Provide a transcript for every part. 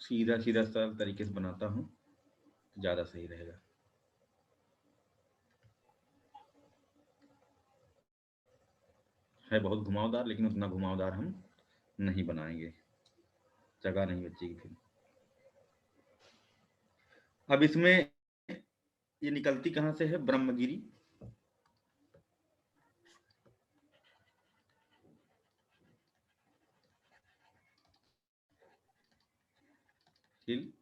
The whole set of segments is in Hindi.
सीधा सीधा सरल तरीके से बनाता हूँ तो ज़्यादा सही रहेगा। है बहुत घुमावदार, लेकिन उतना घुमावदार हम नहीं बनाएंगे, जगह नहीं बचेगी फिर। अब इसमें ये निकलती कहाँ से है? ब्रह्मगिरी। हिल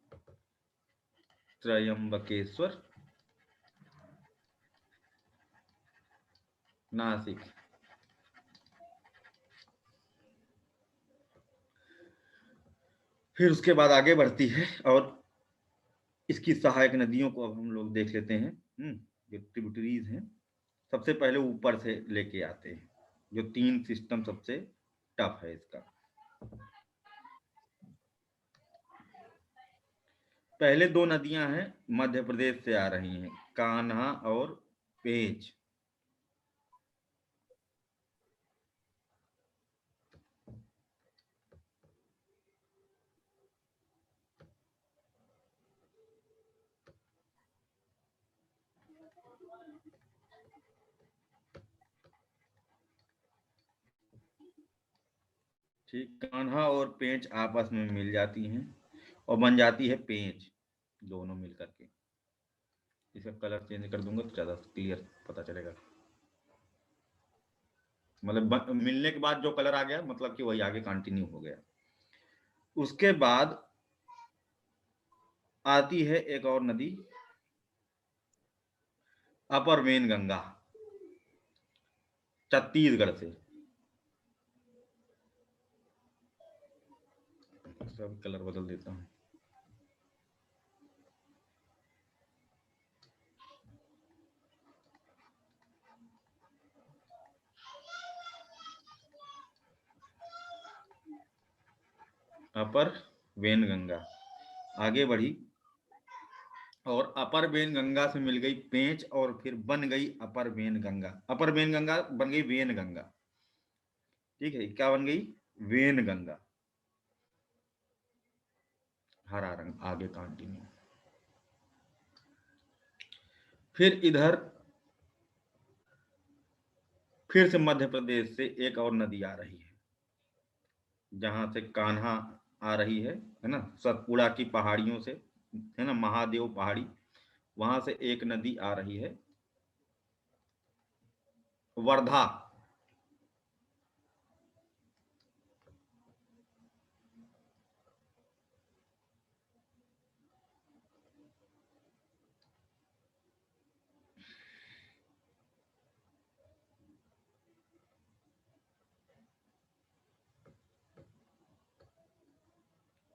त्रयंबकेश्वर नासिक। फिर उसके बाद आगे बढ़ती है और इसकी सहायक नदियों को अब हम लोग देख लेते हैं। जो ट्रिब्यूटरीज हैं, सबसे पहले ऊपर से लेके आते हैं, जो 3 सिस्टम सबसे टफ है इसका। पहले 2 नदियां हैं, मध्य प्रदेश से आ रही हैं, कान्हा और पेंच। ठीक, कान्हा और पेंच आपस में मिल जाती हैं और बन जाती है पेंच, दोनों मिल करके। इसका कलर चेंज कर दूंगा तो ज़्यादा क्लियर पता चलेगा। मतलब मिलने के बाद जो कलर आ गया, मतलब कि वही आगे कंटिन्यू हो गया। उसके बाद आती है एक और नदी, अपर वेन गंगा, छत्तीसगढ़ से। सब कलर बदल देता हूँ। अपर वेन गंगा आगे बढ़ी और अपर वेन गंगा से मिल गई पेंच और फिर बन गई upper Wainganga. Upper Wainganga बन गई वेन गंगा। ठीक है, क्या बन गई? वेन गंगा। हरा रंग आगे कंटिन्यू। फिर इधर फिर से मध्य प्रदेश से एक और नदी आ रही है, जहां से कान्हा आ रही है ना, सतपुड़ा की पहाड़ियों से, है ना, महादेव पहाड़ी, वहां से एक नदी आ रही है, वर्धा।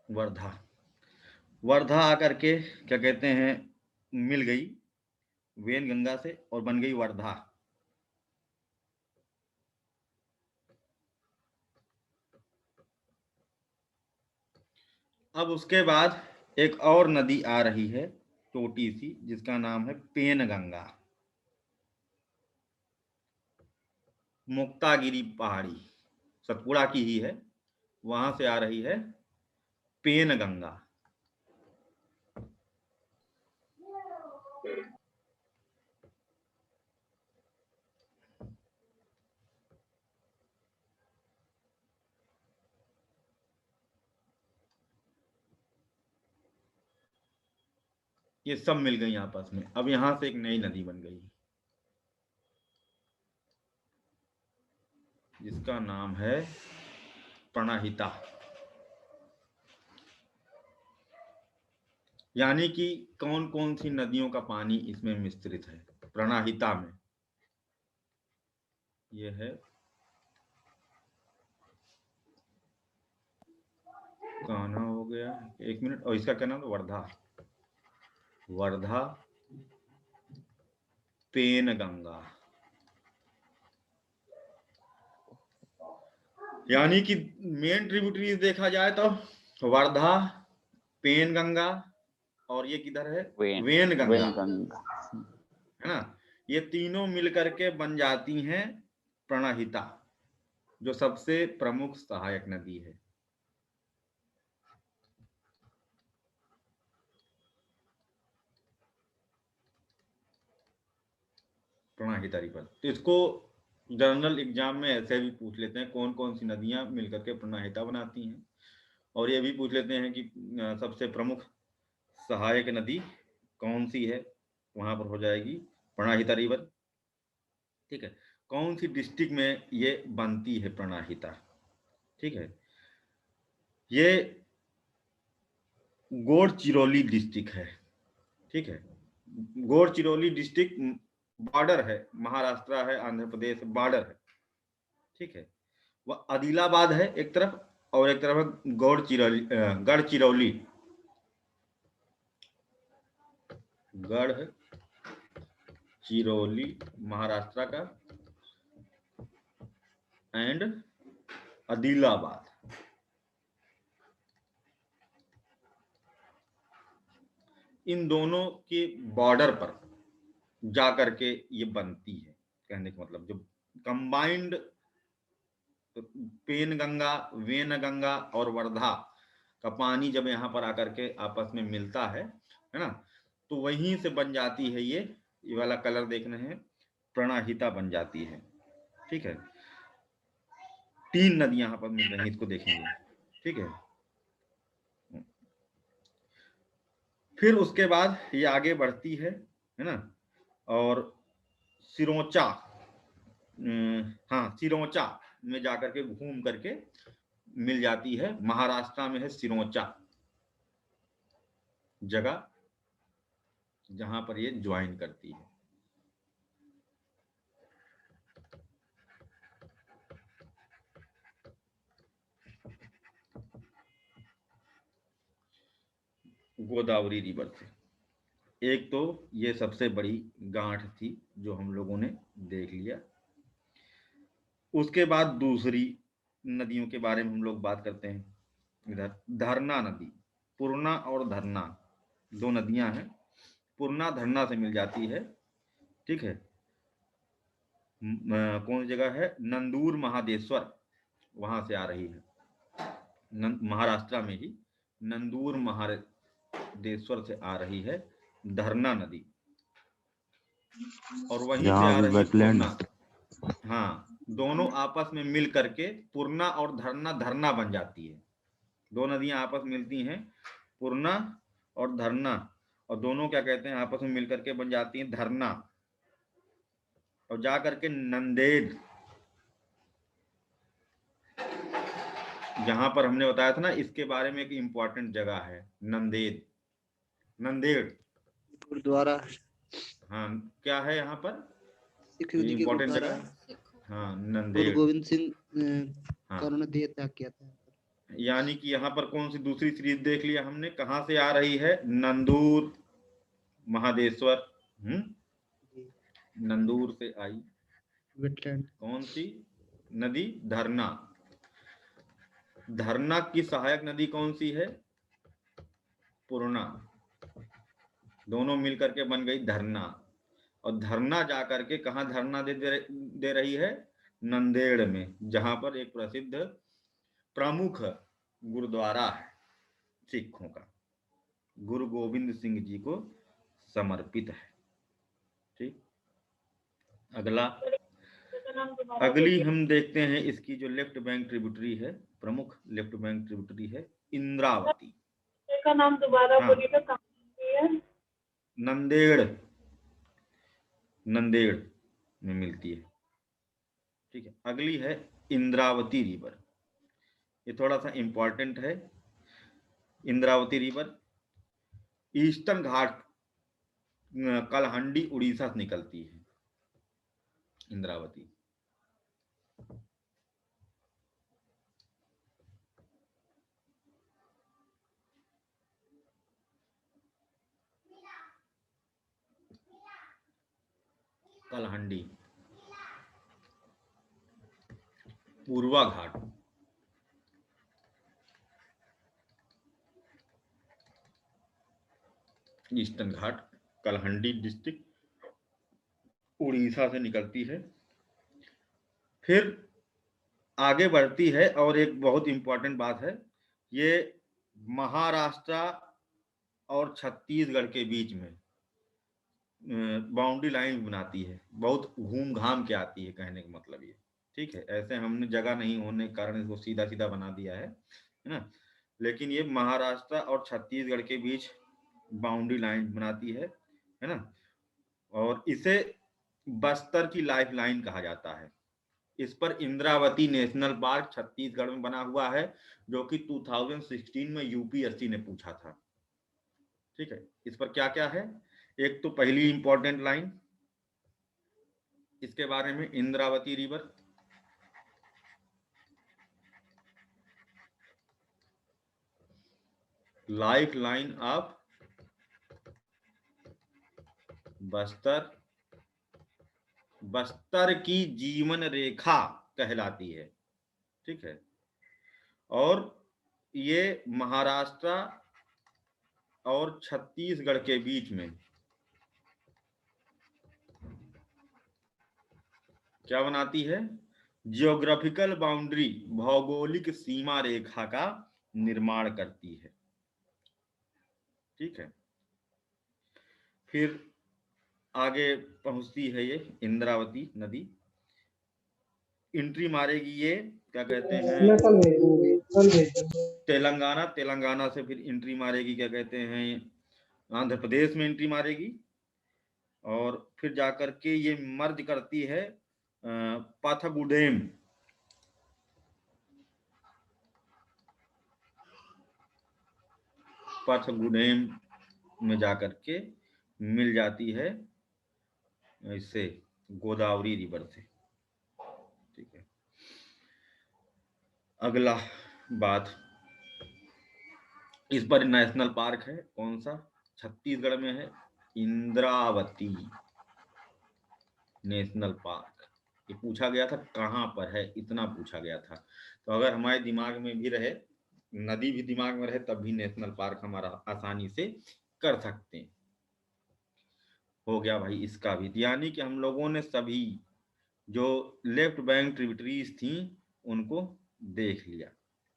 वर्धा वर्धा आकर के क्या कहते हैं, मिल गई वेन गंगा से और बन गई वर्धा। अब उसके बाद एक और नदी आ रही है छोटी सी, जिसका नाम है पेन गंगा। मुक्तागिरी पहाड़ी सतपुड़ा की ही है, वहां से आ रही है पेन गंगा। ये सब मिल गई आपस में। अब यहां से एक नई नदी बन गई, जिसका नाम है प्रणहिता। यानी कि कौन कौन सी नदियों का पानी इसमें मिश्रित है प्रणहिता में? ये है कान्हा हो गया, एक मिनट, और इसका क्या नाम है? वर्धा। वर्धा पेन गंगा। यानी कि मेन ट्रिब्यूटरीज देखा जाए तो वर्धा, पेन गंगा, और ये किधर है? When when Ganga, when Ganga. है ना। ये तीनों मिलकर के बन जाती हैं प्रणहिता, जो सबसे प्रमुख सहायक नदी है। प्राणहिता रिवर। तो इसको जनरल एग्जाम में ऐसे भी पूछ लेते हैं, कौन कौन सी नदियां मिलकर के प्राणहिता बनाती हैं। और ये भी पूछ लेते हैं कि सबसे प्रमुख सहायक नदी कौन सी है, वहां पर हो जाएगी प्राणहिता रिवर। ठीक है, कौन सी डिस्ट्रिक्ट में ये बनती है प्राणहिता। ठीक है, ये गढ़चिरौली डिस्ट्रिक्ट है। ठीक है, गढ़चिरौली डिस्ट्रिक्ट बॉर्डर है, महाराष्ट्र है, आंध्र प्रदेश बॉर्डर है। ठीक है, वह आदिलाबाद है एक तरफ, और एक तरफ है गढ़चिरौली। गढ़चिरौली महाराष्ट्र का, एंड आदिलाबाद। इन दोनों के बॉर्डर पर जा करके ये बनती है। कहने का मतलब जो कंबाइंड पेनगंगा, वेनगंगा और वर्धा का पानी जब यहाँ पर आकर के आपस में मिलता है ना, तो वहीं से बन जाती है ये वाला कलर देख रहे हैं, प्राणहिता बन जाती है। ठीक है, 3 नदियां यहाँ पर मिल रही हैं, इसको देखेंगे। ठीक है, फिर उसके बाद ये आगे बढ़ती है ना, और सिरोंचा, हाँ सिरोंचा में जाकर के घूम करके मिल जाती है। महाराष्ट्र में है सिरोंचा जगह, जहां पर ये ज्वाइन करती है। गोदावरी रिवर से एक तो ये सबसे बड़ी गांठ थी जो हम लोगों ने देख लिया। उसके बाद दूसरी नदियों के बारे में हम लोग बात करते हैं। इधर धरना नदी, पूर्णा और धरना, 2 नदियां हैं। पूर्णा धरना से मिल जाती है। ठीक है, कौन सी जगह है, नंदूर महादेश्वर, वहां से आ रही है। महाराष्ट्र में ही नंदूर महादेश्वर से आ रही है धरना नदी, और वहीं से आ रही है पूर्णा। हाँ, दोनों आपस में मिल करके पूर्णा और धरना धरना बन जाती है। 2 नदियां आपस में मिलती हैं, पूर्णा और धरना, और दोनों क्या कहते हैं, आपस में मिल करके बन जाती हैं धरना, और जा करके नंदेड़, जहां पर हमने बताया था ना, इसके बारे में एक इंपॉर्टेंट जगह है नंदेड़। नंदेड़ गुरुद्वारा, हाँ, क्या है यहाँ पर इंपॉर्टेंट जगह, हाँ गुरु नंदेड़। गोविंद सिंह हाँ, का उन्होंने देह त्याग किया था। यानी कि यहाँ पर कौन सी दूसरी सीरीज देख लिया हमने, कहाँ से आ रही है, नंदूर महादेश्वर। नंदूर से आई वेटलैंड। कौन सी नदी, धरना। धरना की सहायक नदी कौन सी है, पूर्णा। दोनों मिलकर के बन गई धरना, और धरना जा करके कहाँ धरना दे रही है, नंदेड़ में, जहां पर एक प्रसिद्ध प्रमुख गुरुद्वारा है सिखों का, गुरु गोविंद सिंह जी को समर्पित है। ठीक, अगली हम देखते हैं, इसकी जो लेफ्ट बैंक ट्रिब्यूटरी है, प्रमुख लेफ्ट बैंक ट्रिब्यूटरी है इंद्रावती का नाम दोबारा बोलिएगा, कहाँ है? नंदेड़, नंदेड़ में मिलती है। ठीक है, अगली है इंद्रावती रिवर, ये थोड़ा सा इंपॉर्टेंट है। इंद्रावती रिवर ईस्टर्न घाट कलहंडी उड़ीसा से निकलती है इंद्रावती। कलहंडी, पूर्वा घाट, ईस्टर्न घाट, कलहंडी डिस्ट्रिक्ट, उड़ीसा से निकलती है। फिर आगे बढ़ती है, और एक बहुत इंपॉर्टेंट बात है, ये महाराष्ट्र और छत्तीसगढ़ के बीच में बाउंड्री लाइन बनाती है, बहुत घूम घाम के आती है, कहने का मतलब ये, ठीक है। ऐसे हमने जगह नहीं होने के कारण इसको सीधा सीधा बना दिया है ना। लेकिन ये महाराष्ट्र और छत्तीसगढ़ के बीच बाउंड्री लाइन बनाती है ना। और इसे बस्तर की लाइफ लाइन कहा जाता है। इस पर इंद्रावती नेशनल पार्क छत्तीसगढ़ में बना हुआ है, जो कि 2016 में यूपीएससी ने पूछा था, ठीक है। इस पर क्या क्या है, एक तो पहली इंपॉर्टेंट लाइन इसके बारे में, Indravati river, life line of Bastar, Bastar की जीवन रेखा कहलाती है, ठीक है। और ये महाराष्ट्र और छत्तीसगढ़ के बीच में क्या बनाती है, जियोग्राफिकल बाउंड्री, भौगोलिक सीमा रेखा का निर्माण करती है, ठीक है। फिर आगे पहुंचती है ये इंद्रावती नदी, एंट्री मारेगी ये, क्या कहते हैं, तेलंगाना से फिर एंट्री मारेगी, क्या कहते हैं, आंध्र प्रदेश में एंट्री मारेगी, और फिर जाकर के ये मर्ज करती है पाथगुडेम, पाथगुडेम में जाकर के मिल जाती है इससे, गोदावरी रिवर से, ठीक है। अगला बात, इस पर नेशनल पार्क है, कौन सा, छत्तीसगढ़ में है, इंद्रावती नेशनल पार्क। ये पूछा गया था कहाँ पर है, इतना पूछा गया था। तो अगर हमारे दिमाग में भी रहे, नदी भी दिमाग में रहे, तब भी नेशनल पार्क हमारा आसानी से कर सकते हैं। हो गया भाई इसका भी, यानी कि हम लोगों ने सभी जो लेफ्ट बैंक ट्रिब्यूटरीज थी उनको देख लिया।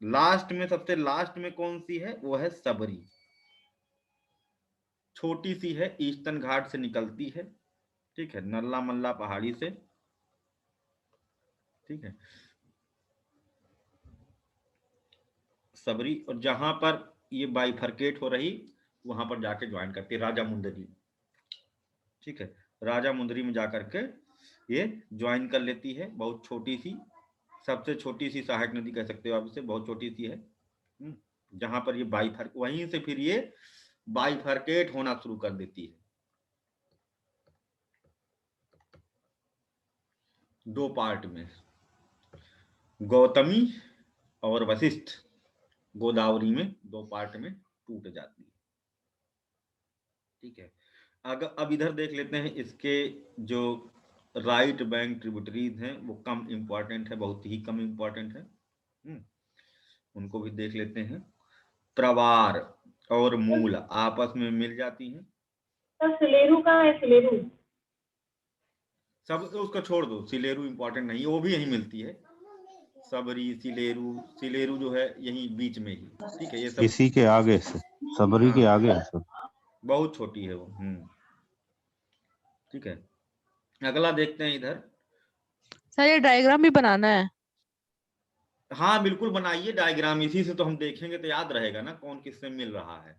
लास्ट में, सबसे लास्ट में कौन सी है, वो है सबरी, छोटी सी है, ईस्टर्न घाट से निकलती है, ठीक है, नल्ला मल्ला पहाड़ी से, ठीक है, सबरी। और जहां पर ये बाइफरकेट हो रही, वहां पर जाके ज्वाइन करती है राजा मुंदरी, ठीक है, राजा मुंदरी में जाकर के ये ज्वाइन कर लेती है, बहुत छोटी सी, सबसे छोटी सी सहायक नदी कह सकते हो आप इसे, बहुत छोटी सी है। जहां पर ये बाइफर, वहीं से फिर ये बाइफरकेट होना शुरू कर देती है, दो पार्ट में, गौतमी और वशिष्ठ, गोदावरी में दो पार्ट में टूट जाती है, ठीक है। अगर अब इधर देख लेते हैं, इसके जो राइट बैंक ट्रिब्यूटरीज हैं वो कम इंपॉर्टेंट है, बहुत ही कम इंपॉर्टेंट है, उनको भी देख लेते हैं। प्रवार और मूल आपस में मिल जाती हैं। सर सिलेरू कहाँ है, सिलेरू? सब उसको छोड़ दो, सिलेरू इंपॉर्टेंट नहीं, वो भी यहीं मिलती है, सबरी, सिलेरू, सिलेरू जो है यहीं बीच में ही, ठीक है। ये सब इसी के आगे से, सबरी के आगे है सब, बहुत छोटी है वो, ठीक है। अगला देखते हैं इधर। सर ये डायग्राम भी बनाना है? हाँ बिल्कुल बनाइए डायग्राम, इसी से तो हम देखेंगे तो याद रहेगा ना कौन किससे मिल रहा है,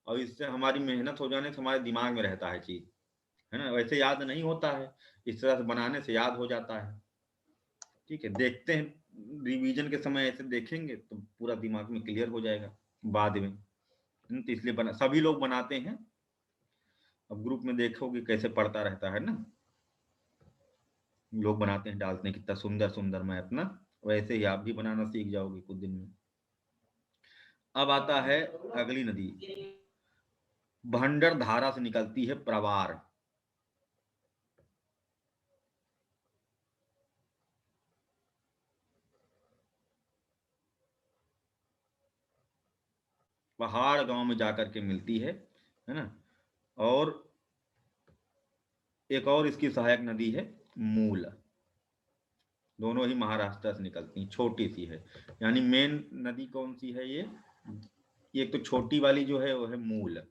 और इससे हमारी मेहनत हो जाने से हमारे दिमाग में रहता है चीज, है ना। वैसे याद नहीं होता है, इस तरह से बनाने से याद हो जाता है, ठीक है। देखते हैं रिवीजन के समय ऐसे देखेंगे तो पूरा दिमाग में क्लियर हो जाएगा बाद में, तो इसलिए बना, सभी लोग बनाते हैं। अब ग्रुप में देखोगे कैसे पढ़ता रहता है ना, लोग बनाते हैं, डालते हैं, कितना सुंदर सुंदर मैप ना, वैसे ही आप भी बनाना सीख जाओगे कुछ दिन में। अब आता है अगली नदी, भंडर धारा से निकलती है प्रवार, पहाड़ गांव में जाकर के मिलती है ना। और एक और इसकी सहायक नदी है मूल, दोनों ही महाराष्ट्र से निकलती हैं, छोटी सी है। यानी मेन नदी कौन सी है ये, एक तो छोटी वाली जो है वो है मूल,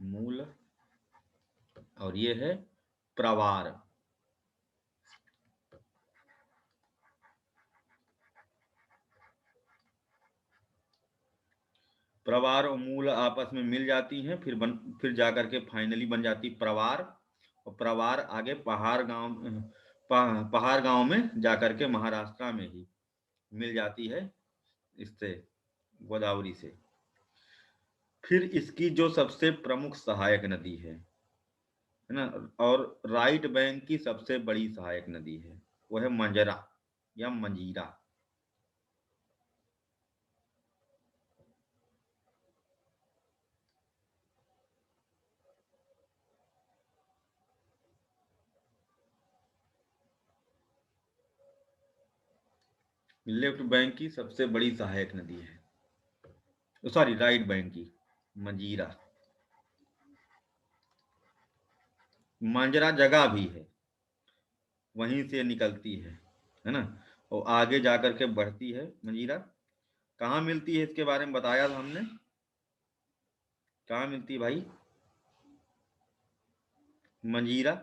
मूल और ये है प्रवार। प्रवार और मूल आपस में मिल जाती हैं, फिर जाकर के फाइनली बन जाती प्रवार, और प्रवार आगे पहाड़ गांव में जाकर के महाराष्ट्र में ही मिल जाती है इससे, गोदावरी से। फिर इसकी जो सबसे प्रमुख सहायक नदी है ना, और राइट बैंक की सबसे बड़ी सहायक नदी है, वो है मंजरा या मंजीरा। लेफ्ट बैंक की सबसे बड़ी सहायक नदी है, सॉरी राइट बैंक की मंजीरा। मंजरा जगह भी है, वहीं से निकलती है ना, और आगे जाकर के बढ़ती है मंजीरा। कहाँ मिलती है इसके बारे में बताया था हमने, कहाँ मिलती है भाई मंजीरा?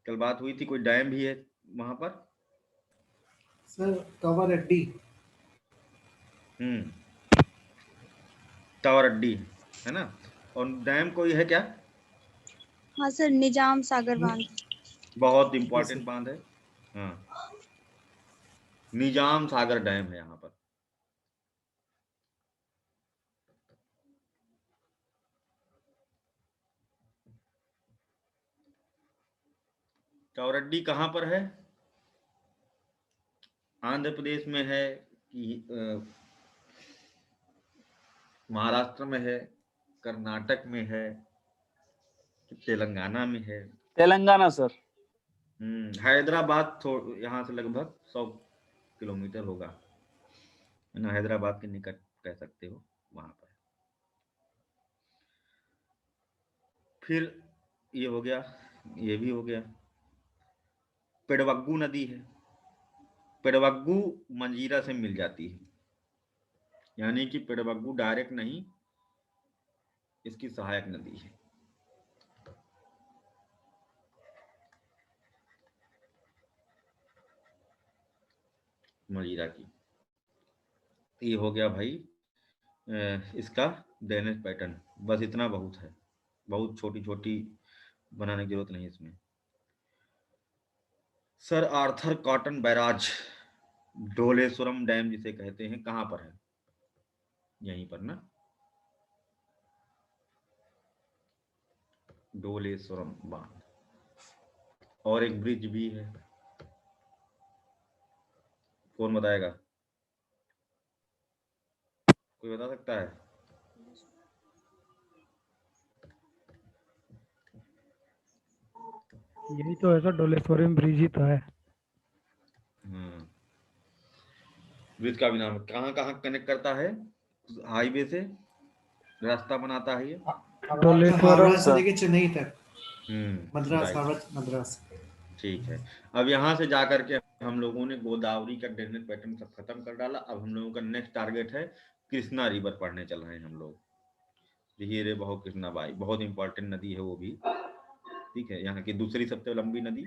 कल बात हुई थी, कोई डैम भी है वहां पर। सर कवरअड्डी। तवरड्डी है ना, और डैम कोई है क्या? हाँ सर, निजाम सागर बांध। बहुत इंपॉर्टेंट बांध है, हाँ, निजाम सागर डैम है यहाँ पर। तवरड्डी कहाँ पर है? आंध्र प्रदेश में है कि महाराष्ट्र में है, कर्नाटक में है, तेलंगाना में है? तेलंगाना सर। हैदराबाद यहाँ से लगभग 100 किलोमीटर होगा, है ना, हैदराबाद के निकट कह सकते हो वहां पर। फिर ये हो गया, ये भी हो गया। पेड़वग्गू नदी है, पेड़वग्गू मंजीरा से मिल जाती है, यानी कि पेड़वग्गू डायरेक्ट नहीं, इसकी सहायक नदी है। मंजीरा की। ये हो गया भाई इसका ड्रेनेज पैटर्न। बस इतना बहुत है, बहुत छोटी छोटी बनाने की जरूरत नहीं इसमें। Sir Arthur Cotton barrage, Dowleswaram dam जिसे कहते हैं, कहाँ पर है? यहीं पर ना, ढोलेश्वरम बांध। और एक ब्रिज भी है, कौन बताएगा? कोई बता सकता है? यही तो है सर, ढोलेश्वरम ब्रिज ही तो है। ब्रिज का भी नाम है। कहाँ कहाँ कनेक्ट करता है? हाईवे से रास्ता बनाता है ये, हावड़ा से लेके चेन्नई तक, मद्रास, राइट, हावड़ा मद्रास। ठीक है। अब यहाँ से जाकर के हम लोगों ने गोदावरी का ड्रेनेज पैटर्न सब खत्म कर डाला। अब हम लोगों का नेक्स्ट टारगेट है कृष्णा रिवर पढ़ने चल रहे हैं हम लोग। हीरे बहो कृष्णा बाई, बहुत इंपॉर्टेंट नदी है वो भी, ठीक है, यहाँ की दूसरी सबसे लंबी नदी,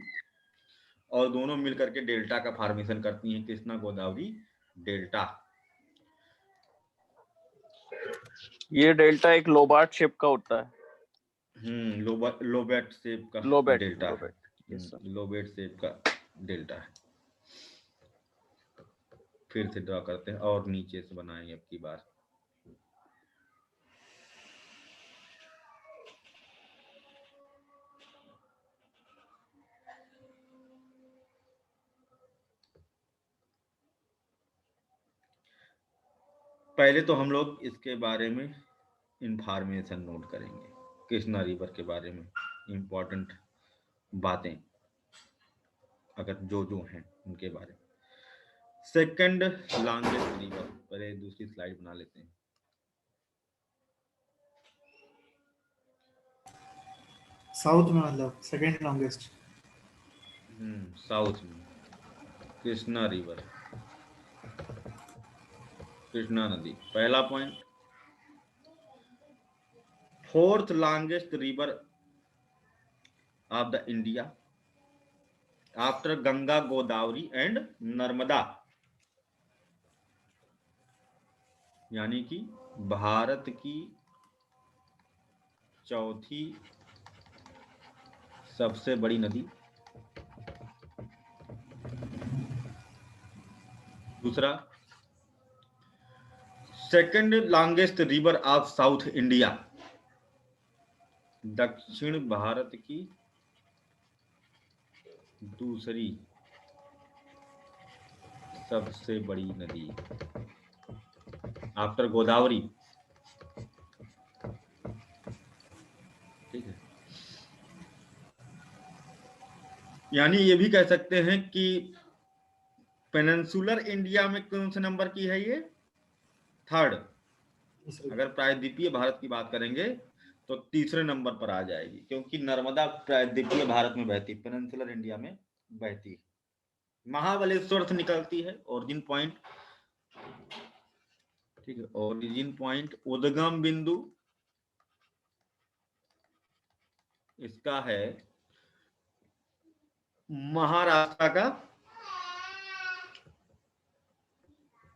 और दोनों मिलकर के डेल्टा का फॉर्मेशन करती हैं, कृष्णा गोदावरी डेल्टा। ये डेल्टा एक लोबार्ट शेप का होता है। लोबेट शेप का डेल्टा, लोबेट शेप का डेल्टा है। फिर से ड्रॉ करते हैं और नीचे से बनाएंगे अब की बार। पहले तो हम लोग इसके बारे में इंफॉर्मेशन नोट करेंगे, कृष्णा रिवर के बारे में इंपॉर्टेंट बातें अगर जो हैं उनके बारे में। सेकंड लॉन्गेस्ट रिवर, पहले दूसरी स्लाइड बना लेते हैं। साउथ में, मतलब सेकंड लॉन्गेस्ट। साउथ में कृष्णा रिवर, कृष्णा नदी, पहला point. Fourth longest river of the India after Ganga, Godavari and Narmada, यानी कि भारत की चौथी सबसे बड़ी नदी। दूसरा, second longest river of south India, दक्षिण भारत की दूसरी सबसे बड़ी नदी आफ्टर गोदावरी। ठीक है, यानी ये भी कह सकते हैं कि पेनिनसुलर इंडिया में कौन से नंबर की है ये? थर्ड। अगर प्रायद्वीपीय भारत की बात करेंगे तो तीसरे नंबर पर आ जाएगी, क्योंकि नर्मदा प्रायद्वीपीय भारत में बहती, पेनिनसुलर इंडिया में बहती। महाबलेश्वर से निकलती है, ओरिजिन पॉइंट। ठीक है, ओरिजिन पॉइंट, उद्गम बिंदु इसका है महाराष्ट्र का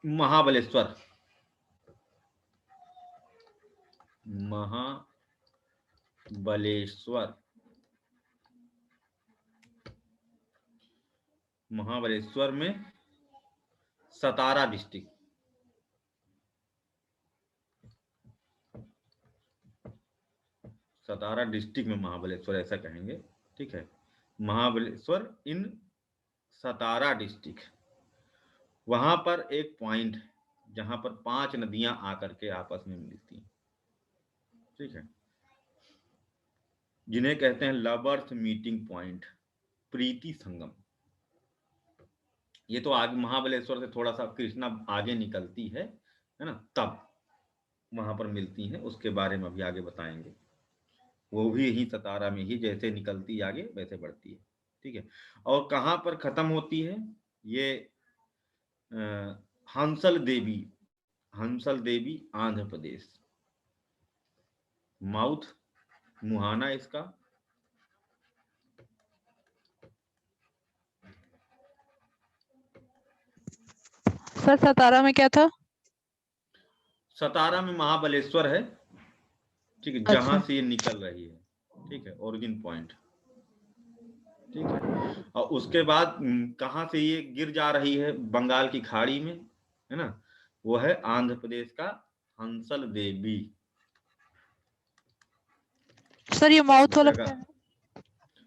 महाबलेश्वर। महाबलेश्वर, महाबलेश्वर में सतारा डिस्ट्रिक्ट, सतारा डिस्ट्रिक्ट में महाबलेश्वर ऐसा कहेंगे। ठीक है, महाबलेश्वर इन सतारा डिस्ट्रिक्ट, वहां पर एक पॉइंट है जहां पर 5 नदियां आकर के आपस में मिलती हैं। ठीक है, जिन्हें कहते हैं लवर्स मीटिंग पॉइंट, प्रीति संगम। ये तो आगे महाबलेश्वर से थोड़ा सा कृष्णा आगे निकलती है ना, तब वहां पर मिलती हैं, उसके बारे में अभी आगे बताएंगे। वो भी यही सतारा में ही, जैसे निकलती आगे वैसे बढ़ती है। ठीक है, और कहां पर खत्म होती है ये? हंसल देवी, हंसल देवी आंध्र प्रदेश, माउथ मुहाना इसका। सर सतारा में क्या था? सतारा में महाबलेश्वर है। ठीक है, अच्छा। जहां से ये निकल रही है। ठीक है, ओरिजिन पॉइंट। ठीक है, और उसके बाद कहां से ये गिर जा रही है? बंगाल की खाड़ी में, है ना, वो है आंध्र प्रदेश का हंसल देवी। सर ये माउथ वाला जगह,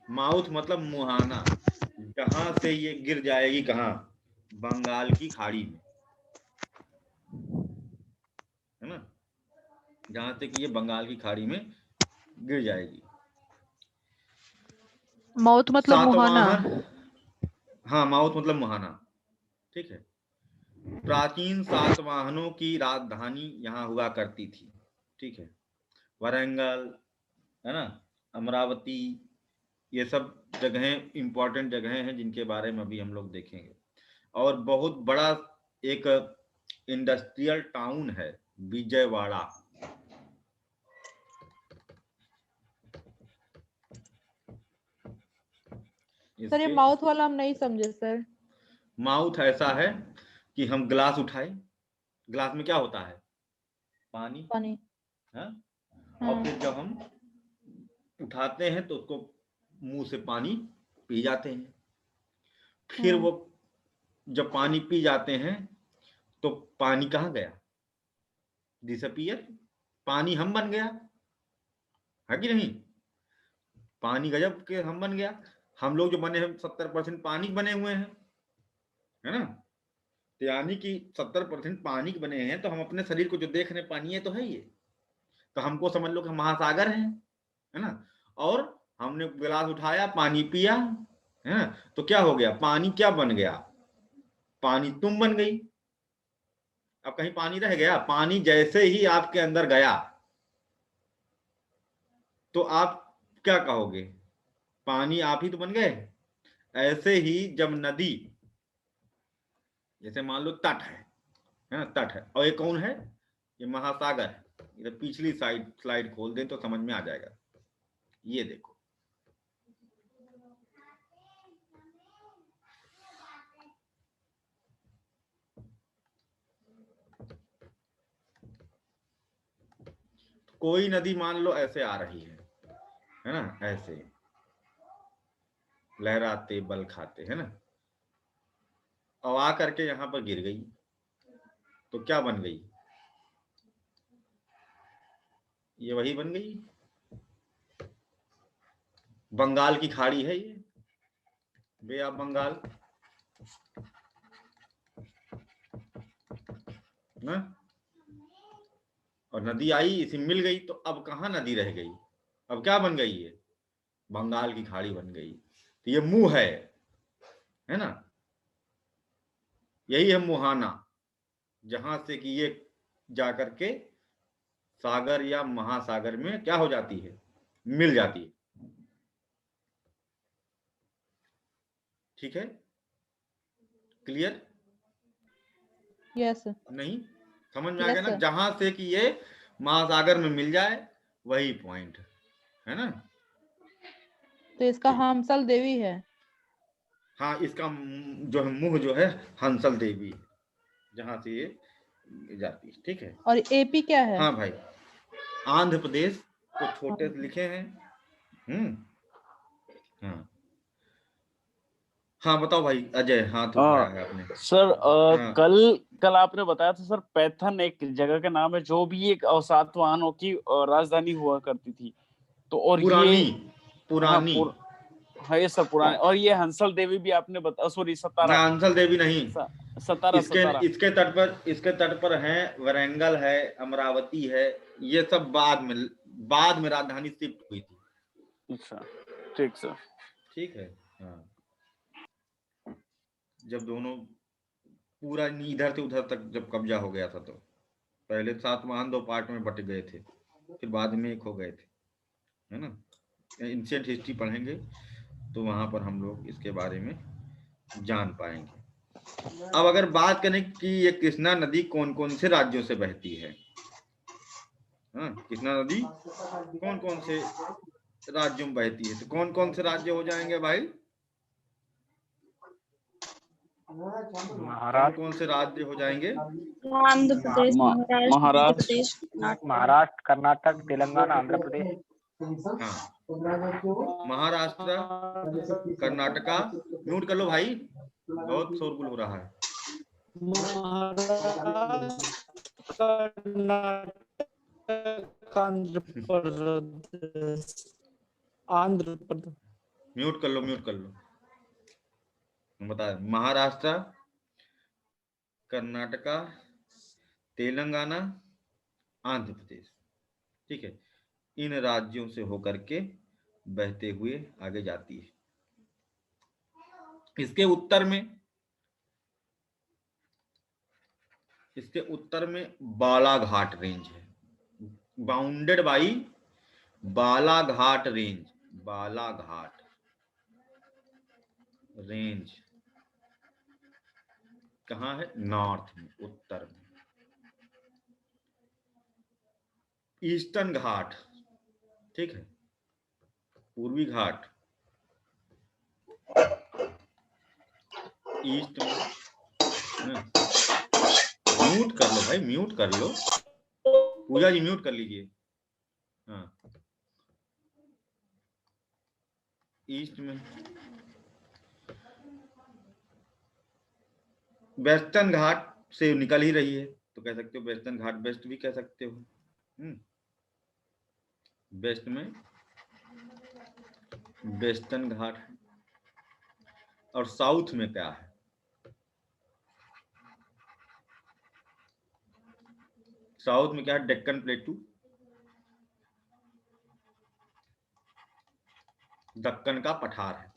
माउथ मतलब मुहाना, जहां से ये गिर जाएगी, कहां? बंगाल की खाड़ी में, है ना, जहां से कि ये बंगाल की खाड़ी में गिर जाएगी। माउथ मतलब मुहाना। हाँ, माउथ मतलब मुहाना। ठीक है, प्राचीन सातवाहनों की राजधानी यहाँ हुआ करती थी। ठीक है, वरंगल, है ना, अमरावती, ये सब जगहें इंपॉर्टेंट जगहें हैं जिनके बारे में अभी हम लोग देखेंगे। और बहुत बड़ा एक इंडस्ट्रियल टाउन है विजयवाड़ा। सर ये माउथ वाला हम नहीं समझे सर। माउथ ऐसा है कि हम ग्लास उठाए, ग्लास में क्या होता है? पानी। पानी। हाँ? और फिर जब हम उठाते हैं तो उसको मुंह से पानी पी जाते हैं। फिर वो जब पानी पी जाते हैं तो पानी कहाँ गया? डिसअपीयर। पानी हम बन गया, है कि नहीं? पानी गजब के हम बन गया। हम लोग जो बने हैं 70% पानी बने हुए हैं, है ना, तो यानी कि 70% पानी के बने हैं, तो हम अपने शरीर को जो देख रहे हैं पानी है तो है ये, तो हमको समझ लो कि महासागर हैं, है ना, और हमने गिलास उठाया, पानी पिया, है ना, तो क्या हो गया? पानी क्या बन गया? पानी तुम बन गई। अब कहीं पानी रह गया? पानी जैसे ही आपके अंदर गया तो आप क्या कहोगे? पानी आप ही तो बन गए। ऐसे ही जब नदी, जैसे मान लो तट है ना, तट है, और ये कौन है? ये महासागर है। इधर पिछली स्लाइड खोल दें तो समझ में आ जाएगा। ये देखो, कोई नदी मान लो ऐसे आ रही है ना, ऐसे लहराते बल खाते, है ना, और आ करके यहां पर गिर गई तो क्या बन गई? ये वही बन गई, बंगाल की खाड़ी है ये, बे ऑफ बंगाल ना। और नदी आई, इसे मिल गई, तो अब कहाँ नदी रह गई? अब क्या बन गई? ये बंगाल की खाड़ी बन गई। तो ये मुंह है ना, यही है मुहाना, जहां से कि ये जाकर के सागर या महासागर में क्या हो जाती है? मिल जाती है। ठीक है, क्लियर? यस नहीं समझ में आ गया ना? जहां से कि ये महासागर में मिल जाए वही पॉइंट है ना। तो इसका हंसल देवी है। हाँ, इसका जो है मुंह जो है हंसल देवी, जहां से ये जाती है। ठीक है, और एपी क्या है? हाँ भाई, आंध्र प्रदेश को छोटे से लिखे हैं। हाँ बताओ भाई अजय, हाथ उठाया है आपने। सर कल आपने बताया था सर, पैथन एक जगह का नाम है जो भी एक सातवाहनों की राजधानी हुआ करती थी। तो और पुरानी हाँ ये सब पुराने। और ये हंसल देवी भी आपने बताया, सॉरी सतारा, हंसल देवी नहीं, सतारा इसके तट पर है वरंगल है, अमरावती है, ये सब बाद में राजधानी शिफ्ट हुई थी। अच्छा ठीक सर, ठीक है। हाँ, जब दोनों पूरा इधर से उधर तक जब कब्जा हो गया था, तो पहले सातवाहन 2 पार्ट में बट गए थे, फिर बाद में एक हो गए थे, है ना। एंशिएंट हिस्ट्री पढ़ेंगे तो वहां पर हम लोग इसके बारे में जान पाएंगे। अब अगर बात करें कि ये कृष्णा नदी कौन कौन से राज्यों से बहती है, कृष्णा नदी कौन कौन से राज्यों में बहती है, तो कौन कौन से राज्य हो जाएंगे भाई? महाराष्ट्र, कौन से राज्य हो जाएंगे? आंध्र प्रदेश, महाराष्ट्र, कर्नाटक, तेलंगाना, आंध्र प्रदेश। हाँ, महाराष्ट्र, कर्नाटका। म्यूट कर लो भाई, बहुत शोरगुल हो रहा है। आंध्र प्रदेश। म्यूट कर लो। बता, महाराष्ट्र, कर्नाटका, तेलंगाना, आंध्र प्रदेश। ठीक है, इन राज्यों से होकर के बहते हुए आगे जाती है। इसके उत्तर में बालाघाट रेंज है, bounded by Balaghat range. Balaghat range कहाँ है? नॉर्थ में, उत्तर में। ईस्टर्न घाट, ठीक है, पूर्वी घाट ईस्ट में। म्यूट कर लो भाई, म्यूट कर लो, पूजा जी म्यूट कर लीजिए। हाँ, ईस्ट में। वेस्टर्न घाट से निकल ही रही है, तो कह सकते हो वेस्टर्न घाट, वेस्ट भी कह सकते हो। वेस्ट में वेस्टर्न घाट है। और साउथ में क्या है? साउथ में क्या है? डेक्कन प्लेटू, दक्कन का पठार है।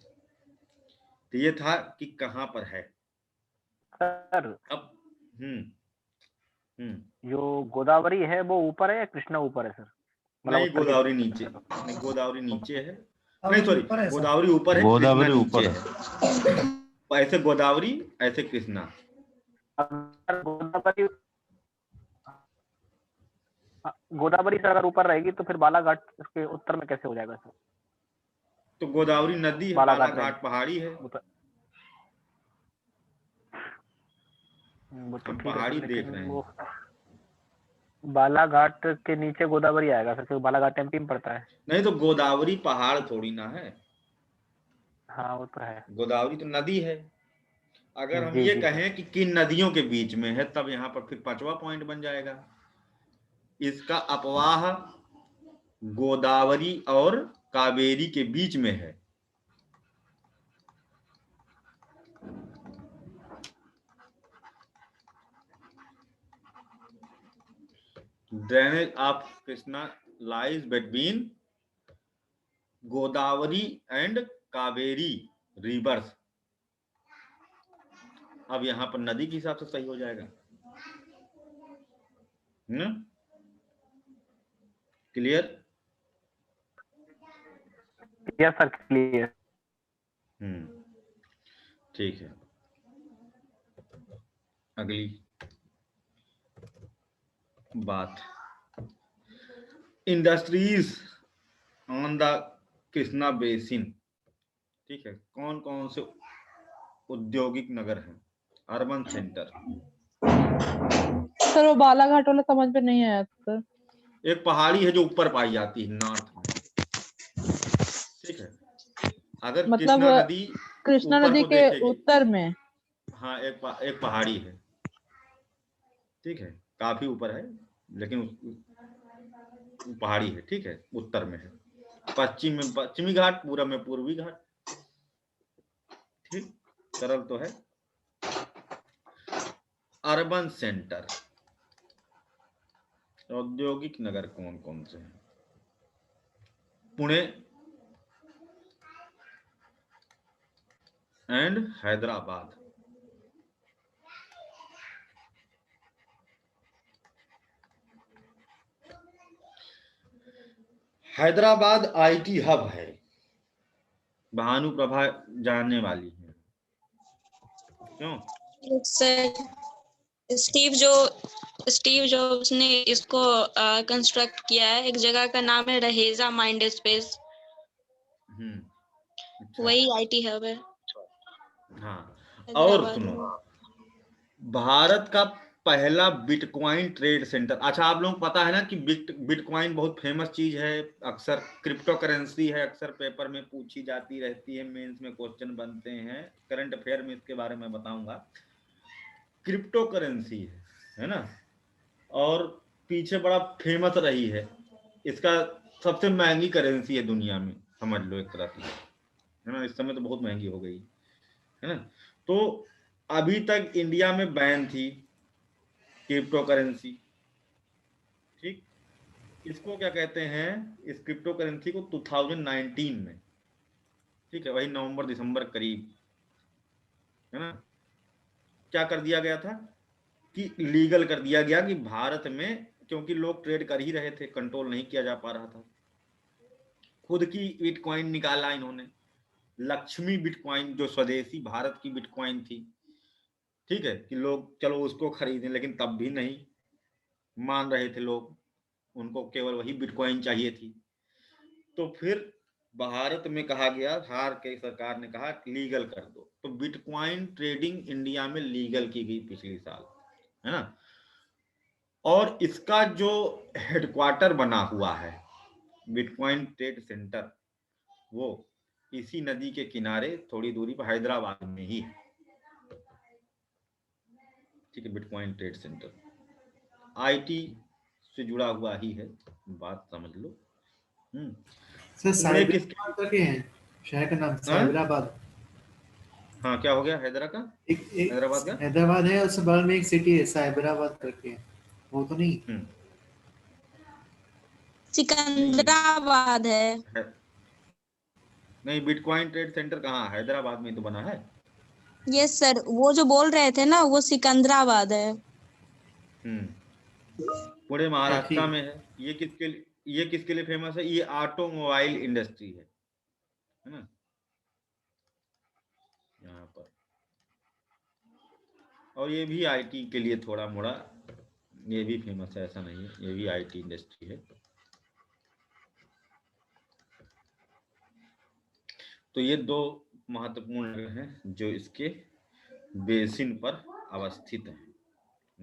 तो ये था कि कहां पर है सर। अब जो गोदावरी है वो ऊपर है या कृष्णा ऊपर है सर? नहीं, गोदावरी नीचे। नहीं, गोदावरी नीचे है। नहीं सॉरी, गोदावरी ऊपर है, गोदावरी कृष्णा ऊपर नीचे है। ऐसे गोदावरी, ऐसे कृष्णा। गोदावरी से अगर ऊपर रहेगी तो फिर बालाघाट उसके उत्तर में कैसे हो जाएगा सर? तो गोदावरी नदी है, बालाघाट बालाघाट पहाड़ी है। वो तो हम ठीक है सर, पहाड़ी देख लेकिन रहे हैं। वो बालाघाट के नीचे गोदावरी आएगा सर, क्योंकि बालाघाट एमपी में पड़ता है। नहीं तो गोदावरी पहाड़ थोड़ी ना है, हाँ वो तो है। गोदावरी तो नदी है। अगर हम जी ये जी कहें कि किन नदियों के बीच में है, तब यहाँ पर फिर 5वां पॉइंट बन जाएगा। इसका अपवाह गोदावरी और कावेरी के बीच में है। Drainage of Krishna lies between Godavari and Kaveri reverse. अब यहाँ पर नदी के हिसाब से सही हो जाएगा। क्लियर? Yes sir, clear. ठीक है, अगली बात, industries on the Krishna basin. ठीक है, कौन कौन से औद्योगिक नगर हैं, अर्बन सेंटर? सर वो बालाघाट वाला समझ में नहीं आया सर। एक पहाड़ी है जो ऊपर पाई जाती है नॉर्थ में। ठीक है, अगर मतलब कृष्णा ऊपर नदी को के देखेगी, उत्तर में। हाँ एक पहाड़ी है। ठीक है, काफी ऊपर है लेकिन पहाड़ी है। ठीक है, उत्तर में है, पश्चिम में पश्चिमी घाट, पूरब में पूर्वी घाट। ठीक, सरल तो है। अर्बन सेंटर, औद्योगिक नगर कौन कौन से हैं? Pune and Hyderabad. Hyderabad IT hub है, भानुप्रभा जानने वाली है। क्यों? सर स्टीव जॉब्स ने इसको कंस्ट्रक्ट किया है। एक जगह का नाम है रहेजा माइंड स्पेस, अच्छा। वही आईटी हब है। हाँ, और हैदराबाद सुनो, में। भारत का पहला बिटकॉइन ट्रेड सेंटर। अच्छा, आप लोगों को पता है ना कि बिटकॉइन बहुत फेमस चीज है, अक्सर क्रिप्टो करेंसी है, अक्सर पेपर में पूछी जाती रहती है, मेंस में क्वेश्चन बनते हैं, करंट अफेयर में इसके बारे में बताऊंगा। क्रिप्टो करेंसी है ना, और पीछे बड़ा फेमस रही है। इसका सबसे महंगी करेंसी है दुनिया में, समझ लो एक तरह की, है ना। इस समय तो बहुत महंगी हो गई है ना। तो अभी तक इंडिया में बैन थी क्रिप्टो करेंसी। ठीक, इसको क्या कहते हैं, इस क्रिप्टो करेंसी को 2019 में, ठीक है, वही नवंबर दिसंबर करीब, है ना, क्या कर दिया गया था कि लीगल कर दिया गया कि भारत में, क्योंकि लोग ट्रेड कर ही रहे थे, कंट्रोल नहीं किया जा पा रहा था, खुद की बिटकॉइन निकाला इन्होंने, लक्ष्मी बिटकॉइन, जो स्वदेशी भारत की बिटकॉइन थी। ठीक है, कि लोग चलो उसको खरीदें, लेकिन तब भी नहीं मान रहे थे लोग, उनको केवल वही बिटकॉइन चाहिए थी। तो फिर भारत में कहा गया, हार के सरकार ने कहा लीगल कर दो, तो बिटकॉइन ट्रेडिंग इंडिया में लीगल की गई पिछले साल, है ना। और इसका जो हेडक्वार्टर बना हुआ है, बिटकॉइन ट्रेड सेंटर, वो इसी नदी के किनारे थोड़ी दूरी पर हैदराबाद में ही है। ठीक है, बिटकॉइन ट्रेड सेंटर आईटी से जुड़ा हुआ ही है, बात समझ लो। सर पुणे किसके, साइबराबाद करके है शहर का नाम, साइबराबाद। हाँ, क्या हो गया एक हैदराबाद का? हैदराबाद है, उसके बगल में एक सिटी है साइबराबाद करके, वो तो नहीं? सिकंदराबाद है। नहीं, बिटकॉइन ट्रेड सेंटर कहाँ, हैदराबाद में तो बना है। यस सर, वो जो बोल रहे थे ना, वो सिकंदराबाद है। पुणे महाराष्ट्र ठीक। में है। ये किसके लिए फेमस है? ये ऑटोमोबाइल इंडस्ट्री है ना, यहाँ पर। और ये भी आईटी के लिए थोड़ा मोड़ा ये भी फेमस है, ऐसा नहीं है, ये भी आईटी इंडस्ट्री है। तो ये दो महत्वपूर्ण नगर हैं जो इसके बेसिन पर अवस्थित हैं।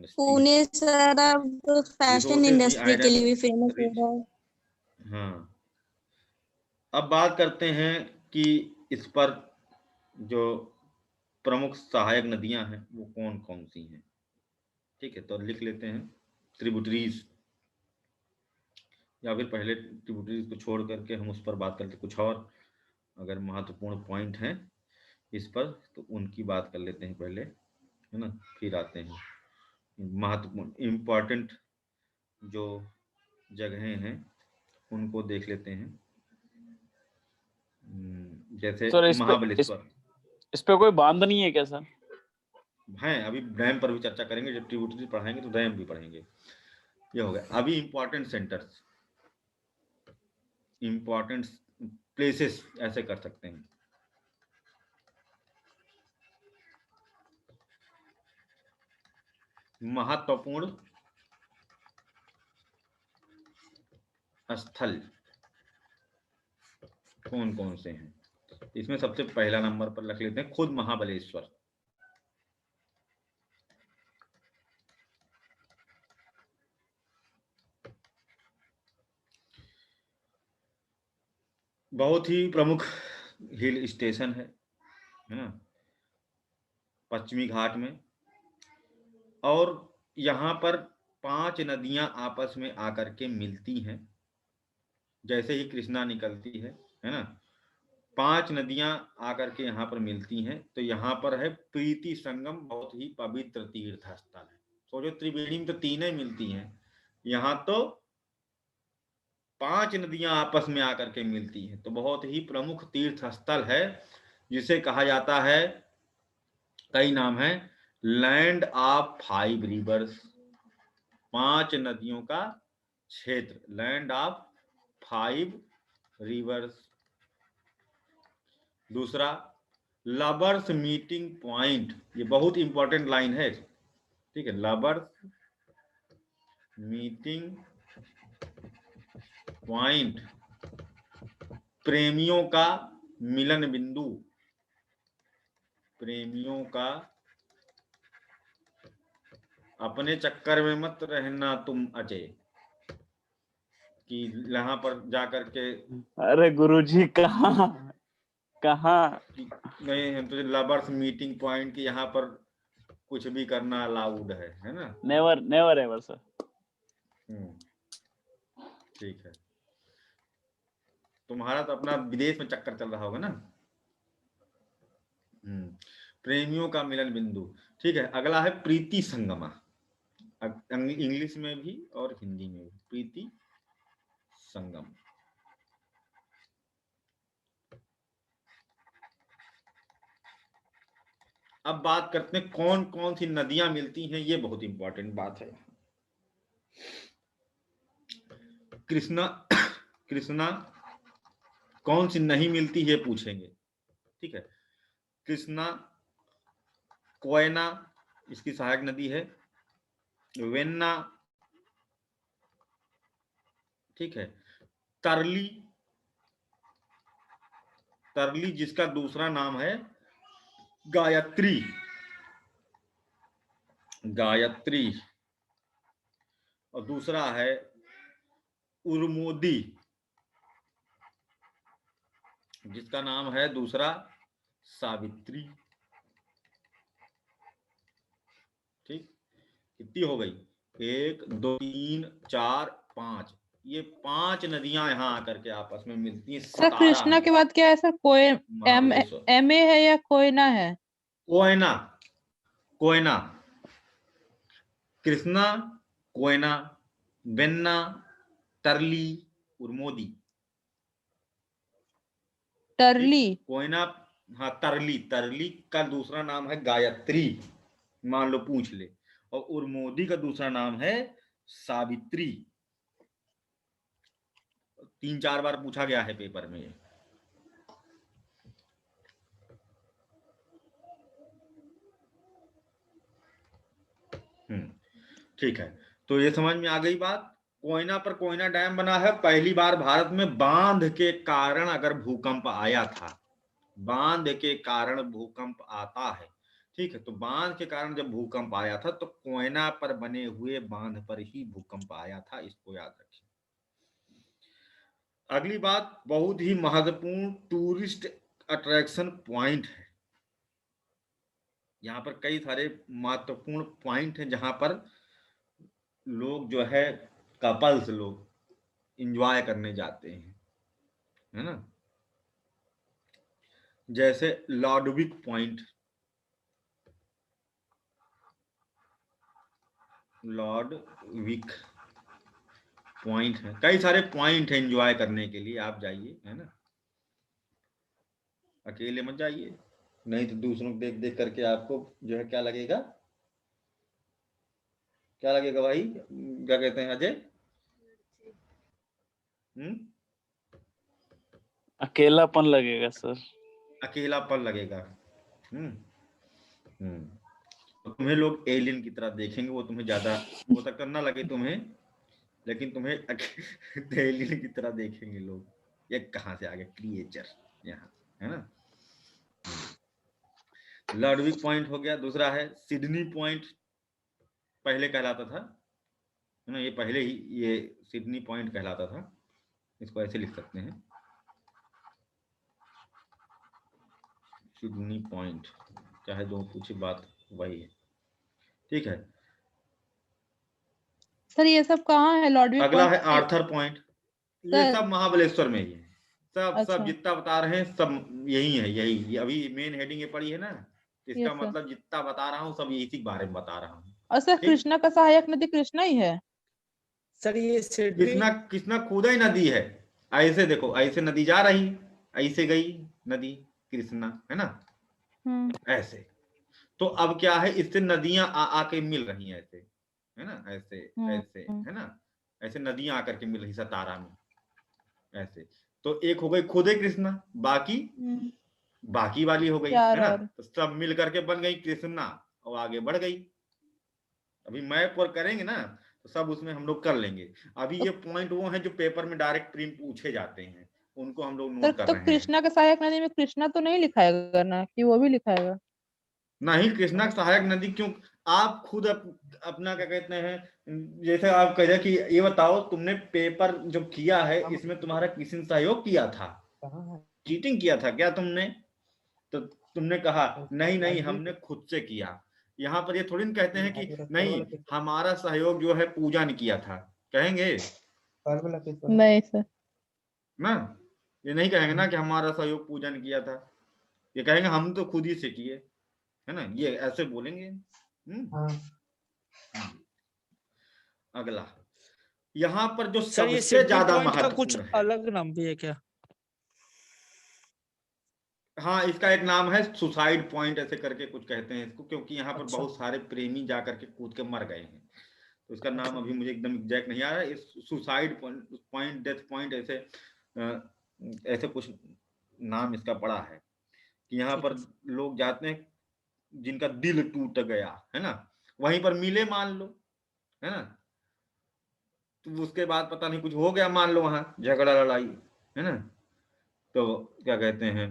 पुणे सर अब फैशन Resources भी इंडस्ट्री के iron लिए भी फेमस हो rich। रहा है। हाँ, अब बात करते हैं कि इस पर जो प्रमुख सहायक नदियां हैं वो कौन कौन सी हैं। ठीक है, तो लिख लेते हैं ट्रिब्यूटरीज, या फिर पहले ट्रिब्यूटरीज को छोड़ करके हम उस पर बात करते, कुछ और अगर महत्वपूर्ण पॉइंट हैं इस पर तो उनकी बात कर लेते हैं पहले, है ना, फिर आते हैं महत्वपूर्ण इम्पोर्टेंट जो जगहें हैं उनको देख लेते हैं। जैसे सर महाबलेश्वर इस पे कोई बांध नहीं है क्या सर? हैं, अभी डैम पर भी चर्चा करेंगे, जब ट्रिब्यूटरी पढ़ाएंगे तो डैम भी पढ़ेंगे। ये हो गया। अभी इम्पोर्टेंट सेंटर्स, इम्पोर्टेंट प्लेसेस ऐसे कर सकते हैं। महत्वपूर्ण स्थल कौन कौन से हैं, इसमें सबसे पहला नंबर पर रख लेते हैं खुद महाबलेश्वर। बहुत ही प्रमुख हिल स्टेशन है ना, पश्चिमी घाट में, और यहाँ पर 5 नदियां आपस में आकर के मिलती हैं। जैसे ही कृष्णा निकलती है ना, 5 नदियां आकर के यहाँ पर मिलती हैं। तो यहाँ पर है प्रीति संगम, बहुत ही पवित्र तीर्थ स्थल है। सोचो त्रिवेणी में तो 3 ही मिलती हैं, यहाँ तो 5 नदियां आपस में आकर के मिलती हैं। तो बहुत ही प्रमुख तीर्थ स्थल है, जिसे कहा जाता है, कई नाम है, लैंड ऑफ 5 रिवर्स, 5 नदियों का क्षेत्र, लैंड ऑफ 5 रिवर्स। दूसरा, लवर्स मीटिंग पॉइंट, ये बहुत इंपॉर्टेंट लाइन है, ठीक है, लवर्स मीटिंग पॉइंट, प्रेमियों का मिलन बिंदु, प्रेमियों का, अपने चक्कर में मत रहना तुम अजय, कि यहाँ पर जाकर के, अरे गुरुजी कहाँ नहीं हम तो लवर्स मीटिंग पॉइंट की यहाँ पर कुछ भी करना अलाउड है ना, नेवर नेवर एवर सर। ठीक है, तुम्हारा तो अपना विदेश में चक्कर चल रहा होगा ना। प्रेमियों का मिलन बिंदु, ठीक है। अगला है प्रीति संगमा, इंग्लिश में भी और हिंदी में भी, प्रीति संगम। अब बात करते हैं कौन कौन सी नदियां मिलती हैं, ये बहुत इंपॉर्टेंट बात है। कृष्णा कौन सी नहीं मिलती है पूछेंगे, ठीक है। कृष्णा, कोयना इसकी सहायक नदी है, वेन्ना, ठीक है, तरली, तरली जिसका दूसरा नाम है गायत्री, गायत्री, और दूसरा है उर्मोदी जिसका नाम है दूसरा सावित्री। ठीक, कितनी हो गई, 1 2 3 4 5, ये 5 नदियां यहाँ आकर के आपस में मिलती हैं। सर कृष्णा के बाद क्या है सर, कोई एम ए है या कोयना है? कोयना, कोयना, कृष्णा, कोयना, वेन्ना, तरली, उर्मोदी। टरली, कोयना, हाँ तरली, तरली का दूसरा नाम है गायत्री, मान लो पूछ ले, और उर्मोदी का दूसरा नाम है सावित्री। 3-4 बार पूछा गया है पेपर में। ठीक है, तो ये समझ में आ गई बात। कोयना पर कोयना डैम बना है, पहली बार भारत में बांध के कारण अगर भूकंप आया था, बांध के कारण भूकंप आता है, ठीक है, तो बांध के कारण जब भूकंप आया था तो कोयना पर बने हुए बांध पर ही भूकंप आया था, इसको याद रखिए। अगली बात बहुत ही महत्वपूर्ण टूरिस्ट अट्रैक्शन पॉइंट है। यहाँ पर कई सारे महत्वपूर्ण पॉइंट हैं जहां पर लोग जो है कपल्स लोग एंजॉय करने जाते हैं, है ना। जैसे लॉडविक पॉइंट, लॉडविक पॉइंट है, कई सारे पॉइंट है एंजॉय करने के लिए, आप जाइए, है ना, अकेले मत जाइए, नहीं तो दूसरों को देख देख करके आपको जो है क्या लगेगा, क्या लगेगा भाई, क्या कहते हैं अजय? अकेलापन लगेगा सर, अकेलापन लगेगा। तो तुम्हें लोग एलियन की तरह देखेंगे, वो तुम्हें ज्यादा हो सकता ना लगे तुम्हें, लेकिन तुम्हें एलियन की तरह देखेंगे लोग, ये कहाँ से आ गए क्रिएचर यहाँ, है ना। लॉडविक पॉइंट हो गया। दूसरा है सिडनी पॉइंट, पहले कहलाता था, है ना, ये पहले ही ये सिडनी पॉइंट कहलाता था, इसको ऐसे लिख सकते हैं, सिडनी पॉइंट, चाहे दो पूछे बात वही है, ठीक है। सर ये सब कहाँ है लॉडविक अगला है पॉइंट? आर्थर पॉइंट, ये सब महाबलेश्वर में ही है, सब अच्छा। सब जितना बता रहे हैं सब यही है, यही अभी मेन हेडिंग ये पड़ी है ना, इसका मतलब जितना बता रहा हूँ सब इसी के बारे में बता रहा हूँ। और सर कृष्णा का सहायक नदी कृष्णा ही है? सर ये कृष्णा, कृष्णा खुदा ही नदी है, ऐसे देखो, ऐसे नदी जा रही, ऐसे गई नदी कृष्णा, है ना, ऐसे। तो अब क्या है, इससे नदियां आके मिल रही हैं, ऐसे, है ना, ऐसे ऐसे, है ना, ऐसे नदियां आकर के मिल रही सतारा में, ऐसे। तो एक हो गई खुदे कृष्णा, बाकी बाकी वाली हो गई, है ना, तो सब मिल करके बन गई कृष्णा और आगे बढ़ गई। अभी मैप पर करेंगे ना तो सब उसमें हम लोग कर लेंगे। अभी ये पॉइंट वो हैं जो पेपर में डायरेक्ट प्रीम पूछे जाते हैं, उनको हम लोग नोट कर तो रहे हैं। कृष्णा के सहायक नदी में कृष्णा तो नहीं लिखाएगा ना, कि वो भी लिखाएगा? नहीं, कृष्णा सहायक नदी क्यों, आप खुद अपना क्या कहते हैं, जैसे आप कह रहे कि ये बताओ तुमने पेपर जो किया है इसमें तुम्हारा किसी ने सहयोग किया था, चीटिंग किया था क्या तुमने? तो तुमने कहा नहीं नहीं हमने खुद से किया। यहाँ पर ये थोड़ी न कहते हैं कि नहीं हमारा सहयोग जो है पूजा ने किया था, कहेंगे नहीं सर, ना, ये नहीं कहेंगे ना कि हमारा सहयोग पूजा ने किया था, ये कहेंगे हम तो खुद ही से किए, है ना, ये ऐसे बोलेंगे। अगला, यहाँ पर जो सबसे ज्यादा महत्वपूर्ण कुछ है, अलग नाम भी है क्या? हाँ, इसका एक नाम है सुसाइड पॉइंट, ऐसे करके कुछ कहते हैं इसको, क्योंकि यहाँ पर अच्छा। बहुत सारे प्रेमी जाकर के कूद के मर गए हैं, तो इसका नाम अभी मुझे एकदम एग्जैक्ट नहीं आ रहा है। सुसाइड पॉइंट, डेथ पॉइंट, ऐसे ऐसे कुछ नाम इसका पड़ा है कि यहाँ पर लोग जाते हैं जिनका दिल टूट गया, है ना, वहीं पर मिले मान लो, है ना, तो उसके बाद पता नहीं कुछ हो गया मान लो, वहां झगड़ा लड़ाई, है ना, तो क्या कहते हैं,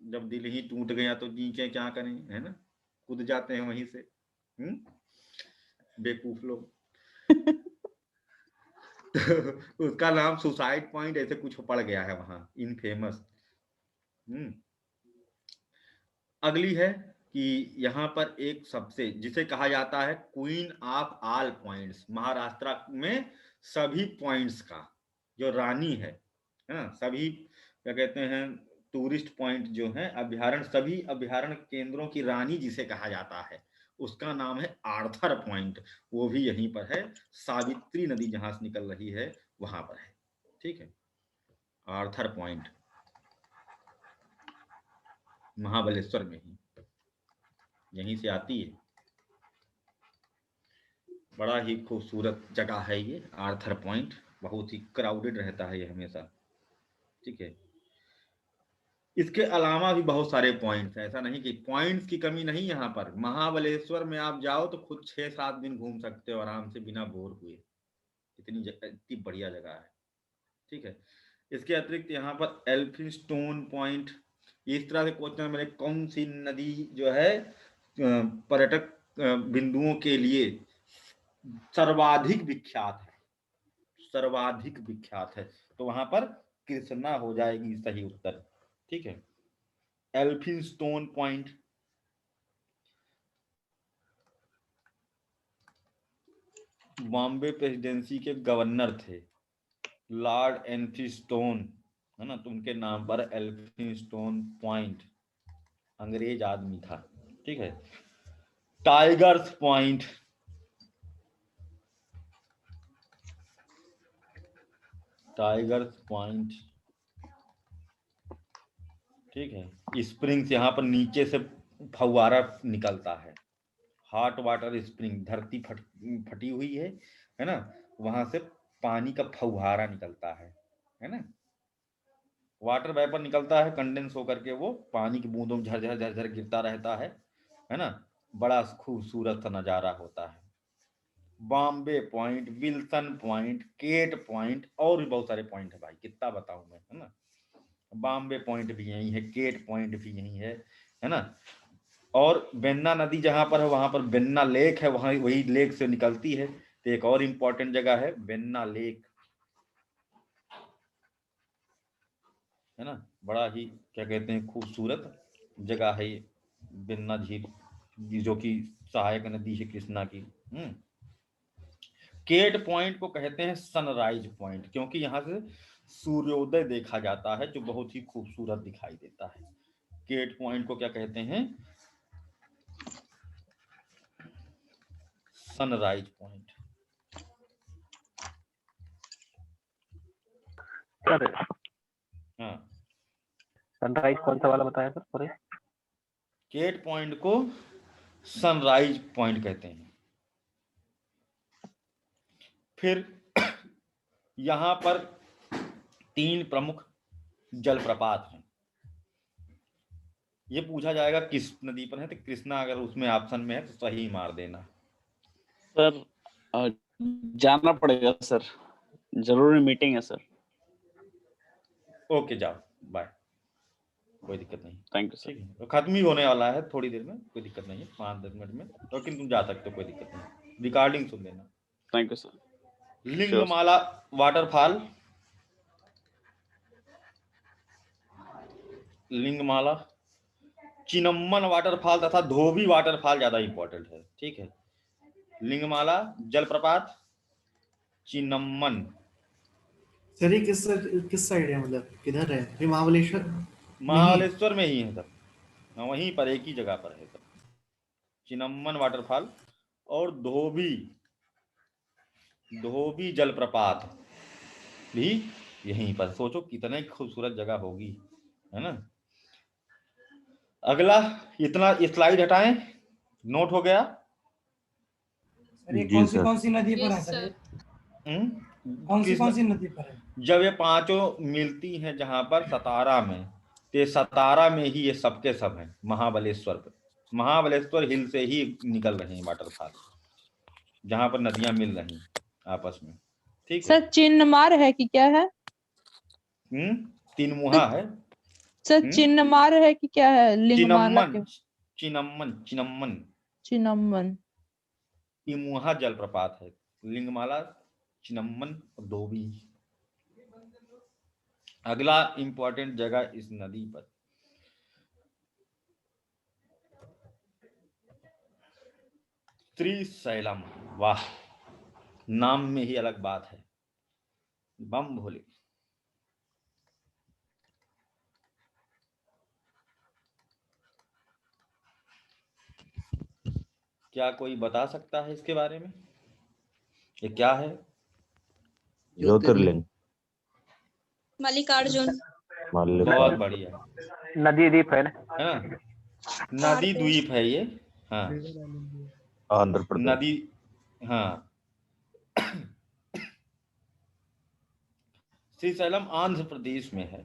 जब दिल ही टूट गया तो नीचे क्या करें, है ना, कूद जाते हैं वहीं से, बेवकूफ लोग। तो उसका नाम सुसाइड पॉइंट ऐसे कुछ पड़ गया है वहां, इनफेमस। अगली है कि यहाँ पर एक सबसे जिसे कहा जाता है queen of all points, Maharashtra में सभी पॉइंट्स का जो रानी है ना, सभी क्या कहते हैं टूरिस्ट पॉइंट जो है, अभ्यारण्य, सभी अभ्यारण्य केंद्रों की रानी जिसे कहा जाता है, उसका नाम है आर्थर पॉइंट। वो भी यहीं पर है, सावित्री नदी जहां से निकल रही है वहां पर है, ठीक है, आर्थर पॉइंट महाबलेश्वर में ही, यहीं से आती है, बड़ा ही खूबसूरत जगह है ये आर्थर पॉइंट, बहुत ही क्राउडेड रहता है ये हमेशा, ठीक है। इसके अलावा भी बहुत सारे पॉइंट्स हैं, ऐसा नहीं कि पॉइंट्स की कमी नहीं। यहाँ पर महाबलेश्वर में आप जाओ तो खुद 6-7 दिन घूम सकते हो आराम से बिना बोर हुए, इतनी बढ़िया जगह है। ठीक है, इसके अतिरिक्त यहाँ पर एल्फिंस्टोन पॉइंट, इस तरह से क्वेश्चन मेरे, कौन सी नदी जो है पर्यटक बिंदुओं के लिए सर्वाधिक विख्यात है, सर्वाधिक विख्यात है, तो वहां पर कृष्णा हो जाएगी सही उत्तर। ठीक है, एल्फिंस्टोन पॉइंट। बॉम्बे प्रेसिडेंसी के गवर्नर थे लॉर्ड एल्फिंस्टोन, है ना, तो उनके नाम पर एल्फिंस्टोन पॉइंट, अंग्रेज आदमी था। ठीक है, टाइगर्स पॉइंट, टाइगर्स पॉइंट। ठीक है, स्प्रिंग्स, यहाँ पर नीचे से फव्वारा निकलता है, हॉट वाटर स्प्रिंग, धरती फटी हुई है ना, वहां से पानी का फव्वारा निकलता है ना, वाटर वेपर निकलता है, कंडेंस होकर के वो पानी की बूंदों में झरझर झरझर गिरता रहता है ना, बड़ा खूबसूरत सा नजारा होता है। Bombay point, Wilson point, Kate point, और भी बहुत सारे पॉइंट है भाई, कितना बताऊं मैं, है ना। बॉम्बे पॉइंट भी यही है, केट पॉइंट भी यही है ना। और बेन्ना नदी जहां पर है वहां पर बेन्ना लेक है, वहां वही लेक से निकलती है, तो एक और इम्पोर्टेंट जगह है बेन्ना लेक, है ना, बड़ा ही क्या कहते हैं खूबसूरत जगह है ये बेन्ना झील, जो कि सहायक नदी है कृष्णा की। केट पॉइंट को कहते हैं सनराइज पॉइंट, क्योंकि यहाँ से सूर्योदय देखा जाता है जो बहुत ही खूबसूरत दिखाई देता है। केट पॉइंट को क्या कहते हैं, सनराइज पॉइंट। सर हाँ, सनराइज कौन सा वाला बताया सर सॉरी? केट पॉइंट को सनराइज पॉइंट कहते हैं। फिर यहाँ पर 3 प्रमुख जलप्रपात हैं। ये पूछा जाएगा किस नदी पर है, तो कृष्णा अगर उसमें ऑप्शन में है तो सही मार देना। सर जाना पड़ेगा सर, जरूरी मीटिंग है सर। ओके, जाओ, बाय, कोई दिक्कत नहीं। Thank you sir. ठीक है, तो खत्म ही होने वाला है थोड़ी देर में, कोई दिक्कत नहीं है, 5-10 मिनट में, लेकिन तुम जा सकते हो, कोई दिक्कत नहीं, रिकॉर्डिंग सुन लेना। Thank you sir. Lingamala waterfall, Lingamala, Chinnamman waterfall तथा धोबी वाटरफॉल ज्यादा इंपॉर्टेंट है। ठीक है, लिंगमाला जलप्रपात, चिनम्मन। सर ये किस साइड है, मतलब किधर है ये, महाबलेश्वर? महाबलेश्वर में ही है सब, वहीं पर एक ही जगह पर है सब, चिनम्मन वाटरफॉल और धोबी जलप्रपात भी यहीं पर। सोचो कितनी खूबसूरत जगह होगी, है ना। अगला, इतना स्लाइड हटाएं, नोट हो गया। ये कौन सी नदी पर है सर? कौन सी नदी पर है? जब ये पांचों मिलती हैं जहां पर सतारा में, तो सतारा में ही ये सबके सब हैं, महाबलेश्वर पर, महाबलेश्वर हिल से ही निकल रहे हैं वाटरफॉल, जहां पर नदियां मिल रही आपस में। ठीक है सर, चिन्नमार है कि क्या है? 3 मुहा है सर, चिन्नमार है कि क्या है? लिंगमाला चिनम्मन, के चिनम्मन, चिनम्मन, चिनम्मन। मुहा जलप्रपात है, लिंगमाला, चिनम्मन और धोबी। अगला इंपॉर्टेंट जगह इस नदी पर, श्रीशैलम। वाह, नाम में ही अलग बात है, बम भोले। क्या कोई बता सकता है इसके बारे में, ये क्या है? ज्योतिर्लिंग। मल्लिकार्जुन। बहुत बढ़िया, नदी द्वीप है ना? है ना, नदी द्वीप है ये। हाँ, आंध्र प्रदेश। नदी, हाँ, श्रीशैलम आंध्र प्रदेश में है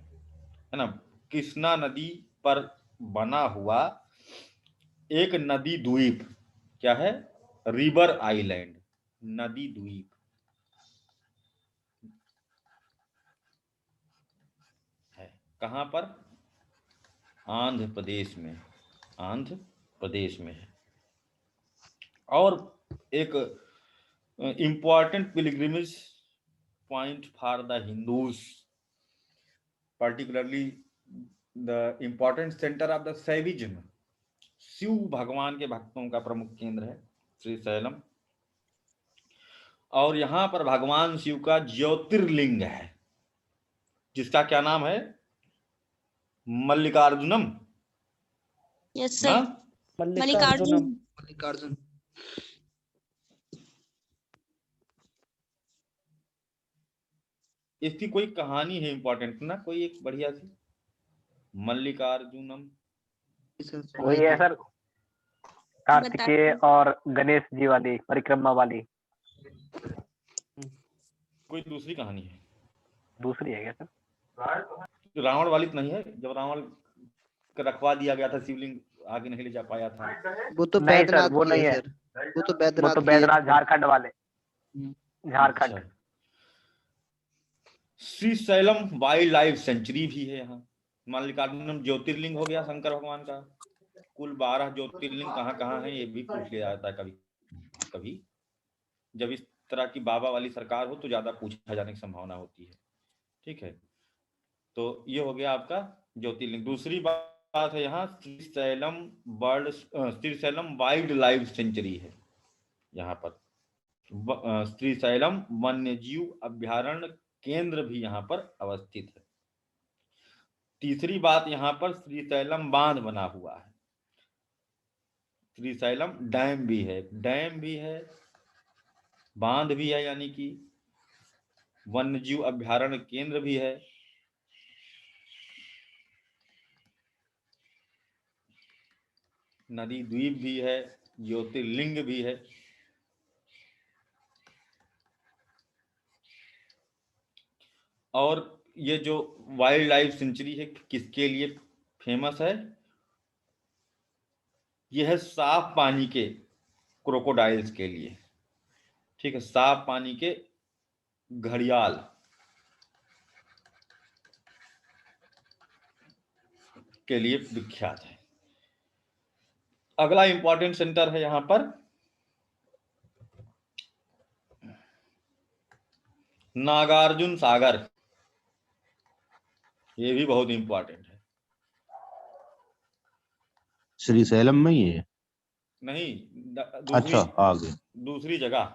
ना। कृष्णा नदी पर बना हुआ एक नदी द्वीप क्या है? रिवर आइलैंड, नदी द्वीप है। कहां पर? आंध्र प्रदेश में, आंध्र प्रदेश में है। और एक important pilgrimage point for the Hindus, particularly the important center of the Shaivism, Shiva भगवान के भक्तों का प्रमुख केंद्र है श्री शैलम। और यहाँ पर भगवान शिव का ज्योतिर्लिंग है, जिसका क्या नाम है? मल्लिकार्जुनम। यस ना? सर, मल्लिकार्जुन। मल्लिकार्जुन। इसकी कोई कहानी है इंपॉर्टेंट ना, कोई एक बढ़िया सी? मल्लिकार्जुनम वही है सर, कार्तिकेय और गणेश जी वाली परिक्रमा वाली। कोई दूसरी कहानी है? दूसरी है क्या सर? रावण वाली तो नहीं है? जब रावण को रखवा दिया गया था, शिवलिंग आगे नहीं ले जा पाया था। वो तो नहीं सर, बैद्यनाथ वो की नहीं है है। सर, वो तो वो बैद्यनाथ तो की है। बैद्यनाथ झारखंड वाले, झारखंड। अच्छा। Shri Shailam wild life sanctuary भी है यहाँ। मल्लिकार्जुनम ज्योतिर्लिंग हो गया शंकर भगवान का। कुल 12 ज्योतिर्लिंग कहाँ कहाँ है ये भी पूछ लिया जाता है कभी कभी। जब इस तरह की बाबा वाली सरकार हो तो ज्यादा पूछा जाने की संभावना होती है। ठीक है, तो ये हो गया आपका ज्योतिर्लिंग। दूसरी बात है यहाँ Shri Shailam wild life sanctuary है। यहाँ पर श्री शैलम वन्य जीव अभ्यारण्य केंद्र भी यहाँ पर अवस्थित है। तीसरी बात, यहाँ पर श्री शैलम बांध बना हुआ है। श्री शैलम डैम भी है, डैम भी है, बांध भी है, यानी कि वन्य जीव अभ्यारण्य केंद्र भी है। नदी द्वीप भी है, ज्योतिर्लिंग भी है। और ये जो वाइल्ड लाइफ सेंचुरी है किसके लिए फेमस है? यह है साफ पानी के क्रोकोडाइल्स के लिए। ठीक है, साफ पानी के घड़ियाल के लिए विख्यात है। अगला इंपॉर्टेंट सेंटर है यहाँ पर नागार्जुन सागर। ये भी बहुत इंपॉर्टेंट है। श्री शैलम में ही है? नहीं, अच्छा, आगे दूसरी जगह,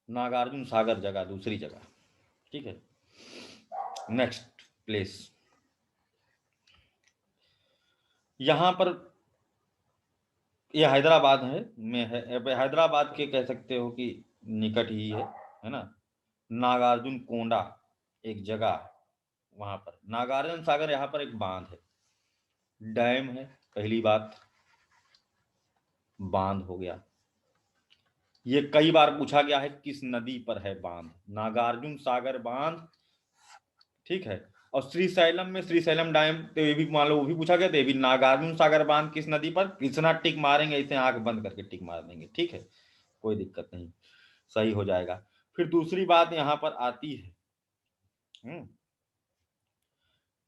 नागार्जुन सागर जगह, दूसरी जगह। ठीक है, नेक्स्ट प्लेस। यहां पर यह हैदराबाद है में है, हैदराबाद के कह सकते हो कि निकट ही है ना। नागार्जुन कोंडा एक जगह, वहां पर नागार्जुन सागर, यहाँ पर एक बांध है, डैम है। पहली बात, बांध हो गया। ये कई बार पूछा गया है किस नदी पर है बांध? नागार्जुन सागर बांध। ठीक है, और श्री शैलम में श्री शैलम डैम, तो ये भी मान लो वो भी पूछा गया था। ये भी नागार्जुन सागर बांध किस नदी पर? कृष्णा टिक मारेंगे, इसे आंख बंद करके टिक मार देंगे। ठीक है, कोई दिक्कत नहीं, सही हो जाएगा। फिर दूसरी बात यहाँ पर आती है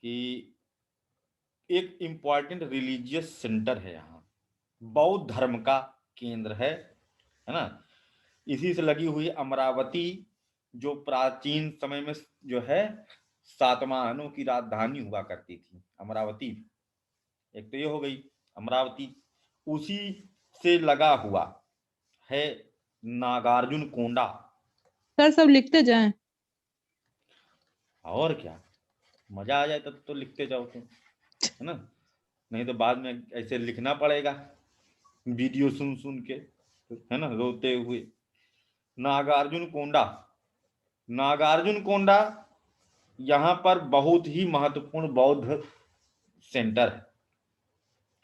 कि एक इंपॉर्टेंट रिलीजियस सेंटर है यहाँ, बौद्ध धर्म का केंद्र है ना। इसी से लगी हुई अमरावती, जो प्राचीन समय में जो है सातवाहनों की राजधानी हुआ करती थी, अमरावती। एक तो ये हो गई अमरावती। उसी से लगा हुआ है नागार्जुन कोंडा। सर सब लिखते जाएं। और क्या, मजा आ जाए तब तो लिखते जाओ तुम, है ना। नहीं तो बाद में ऐसे लिखना पड़ेगा वीडियो सुन सुन के, है ना, रोते हुए। नागार्जुन कोंडा, नागार्जुन कोंडा यहाँ पर बहुत ही महत्वपूर्ण बौद्ध सेंटर है,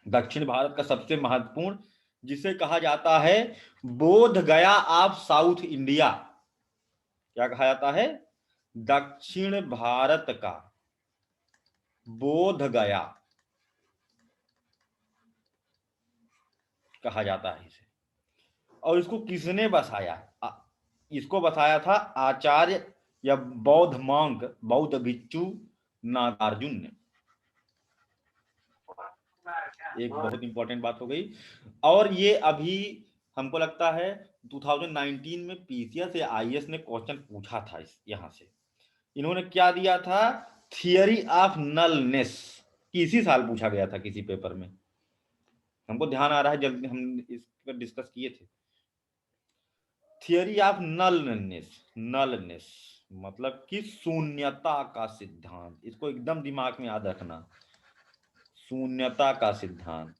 दक्षिण भारत का सबसे महत्वपूर्ण, जिसे कहा जाता है बोध गया ऑफ साउथ इंडिया। क्या कहा जाता है? दक्षिण भारत का बोध गया कहा जाता है इसे। और इसको किसने बसाया? इसको बसाया था आचार्य या बौद्ध मॉन्क, बौद्ध भिक्षु नागार्जुन ने। एक बहुत इंपॉर्टेंट बात हो गई। और ये अभी हमको लगता है 2019 में पीसीएस या आईएएस ने क्वेश्चन पूछा था यहाँ से। इन्होंने क्या दिया था? थियरी ऑफ नलनेस, इसी साल पूछा गया था किसी पेपर में, हमको ध्यान आ रहा है, जल्दी हम इस पर डिस्कस किए थे। थियरी ऑफ नलनेस, नलनेस मतलब कि शून्यता का सिद्धांत। इसको एकदम दिमाग में याद रखना, शून्यता का सिद्धांत।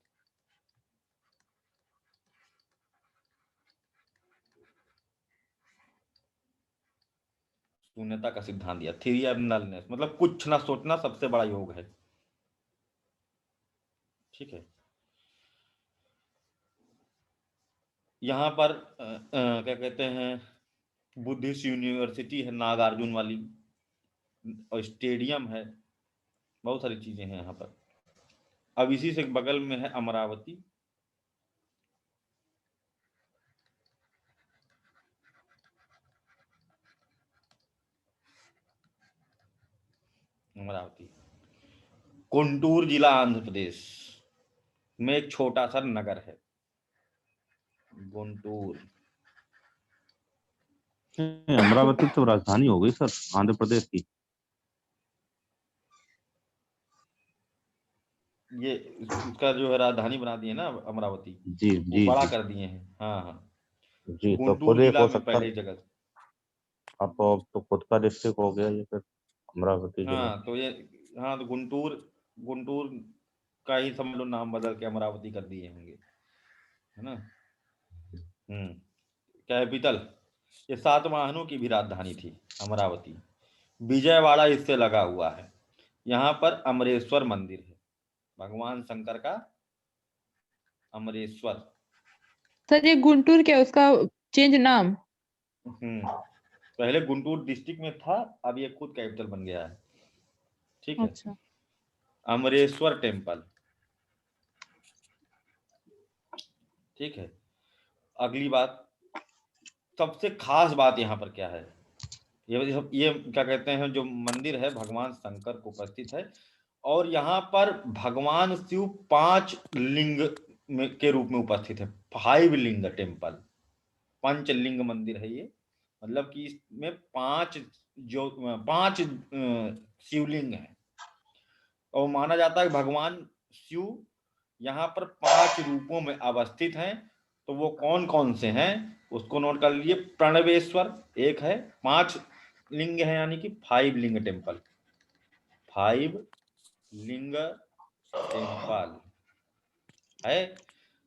शून्यता का सिद्धांत दिया, थ्योरी ऑफ नलनेस मतलब कुछ ना सोचना सबसे बड़ा योग है। ठीक है, यहाँ पर क्या कहते हैं, बुद्धिस्ट यूनिवर्सिटी है नागार्जुन वाली, और स्टेडियम है, बहुत सारी चीजें हैं यहाँ पर। अब इसी से बगल में है अमरावती। अमरावती गुंटूर जिला आंध्र प्रदेश में एक छोटा सा नगर है गुंटूर। अमरावती तो राजधानी हो गई सर आंध्र प्रदेश की। ये इसका जो है राजधानी बना दिए ना अमरावती, जी जी बड़ा जी कर दिए हैं। हाँ हाँ जी, तो गुंटूर खुद एक जिला हो में सकता पहले है। जगह। अब तो खुद का डिस्ट्रिक्ट हो गया ये फिर अमरावती जिला। हाँ तो ये, हाँ तो गुंटूर, गुंटूर का ही समझ लो नाम बदल के अमरावती कर दिए होंगे, है ना। कैपिटल, ये सातवाहनों की भी राजधानी थी अमरावती। विजयवाड़ा इससे लगा हुआ है। यहाँ पर अमरेश्वर मंदिर है, भगवान शंकर का अमरेश्वर। सर ये गुंटूर क्या, उसका चेंज नाम? पहले गुंटूर डिस्ट्रिक्ट में था, अब ये खुद कैपिटल बन गया है। ठीक है, अच्छा। अमरेश्वर टेम्पल। ठीक है, अगली बात, सबसे खास बात यहाँ पर क्या है, ये क्या कहते हैं, जो मंदिर है भगवान शंकर को उपस्थित है। और यहाँ पर भगवान शिव 5 लिंग के रूप में उपस्थित है, 5 लिंग टेम्पल, पंचलिंग मंदिर है ये। मतलब कि इसमें 5 शिवलिंग है, और माना जाता है भगवान शिव यहाँ पर 5 रूपों में अवस्थित हैं। तो वो कौन कौन से हैं उसको नोट कर लीजिए। प्रणवेश्वर एक है, 5 लिंग है, यानी कि 5 लिंग टेम्पल, 5 लिंग टेम्पल है।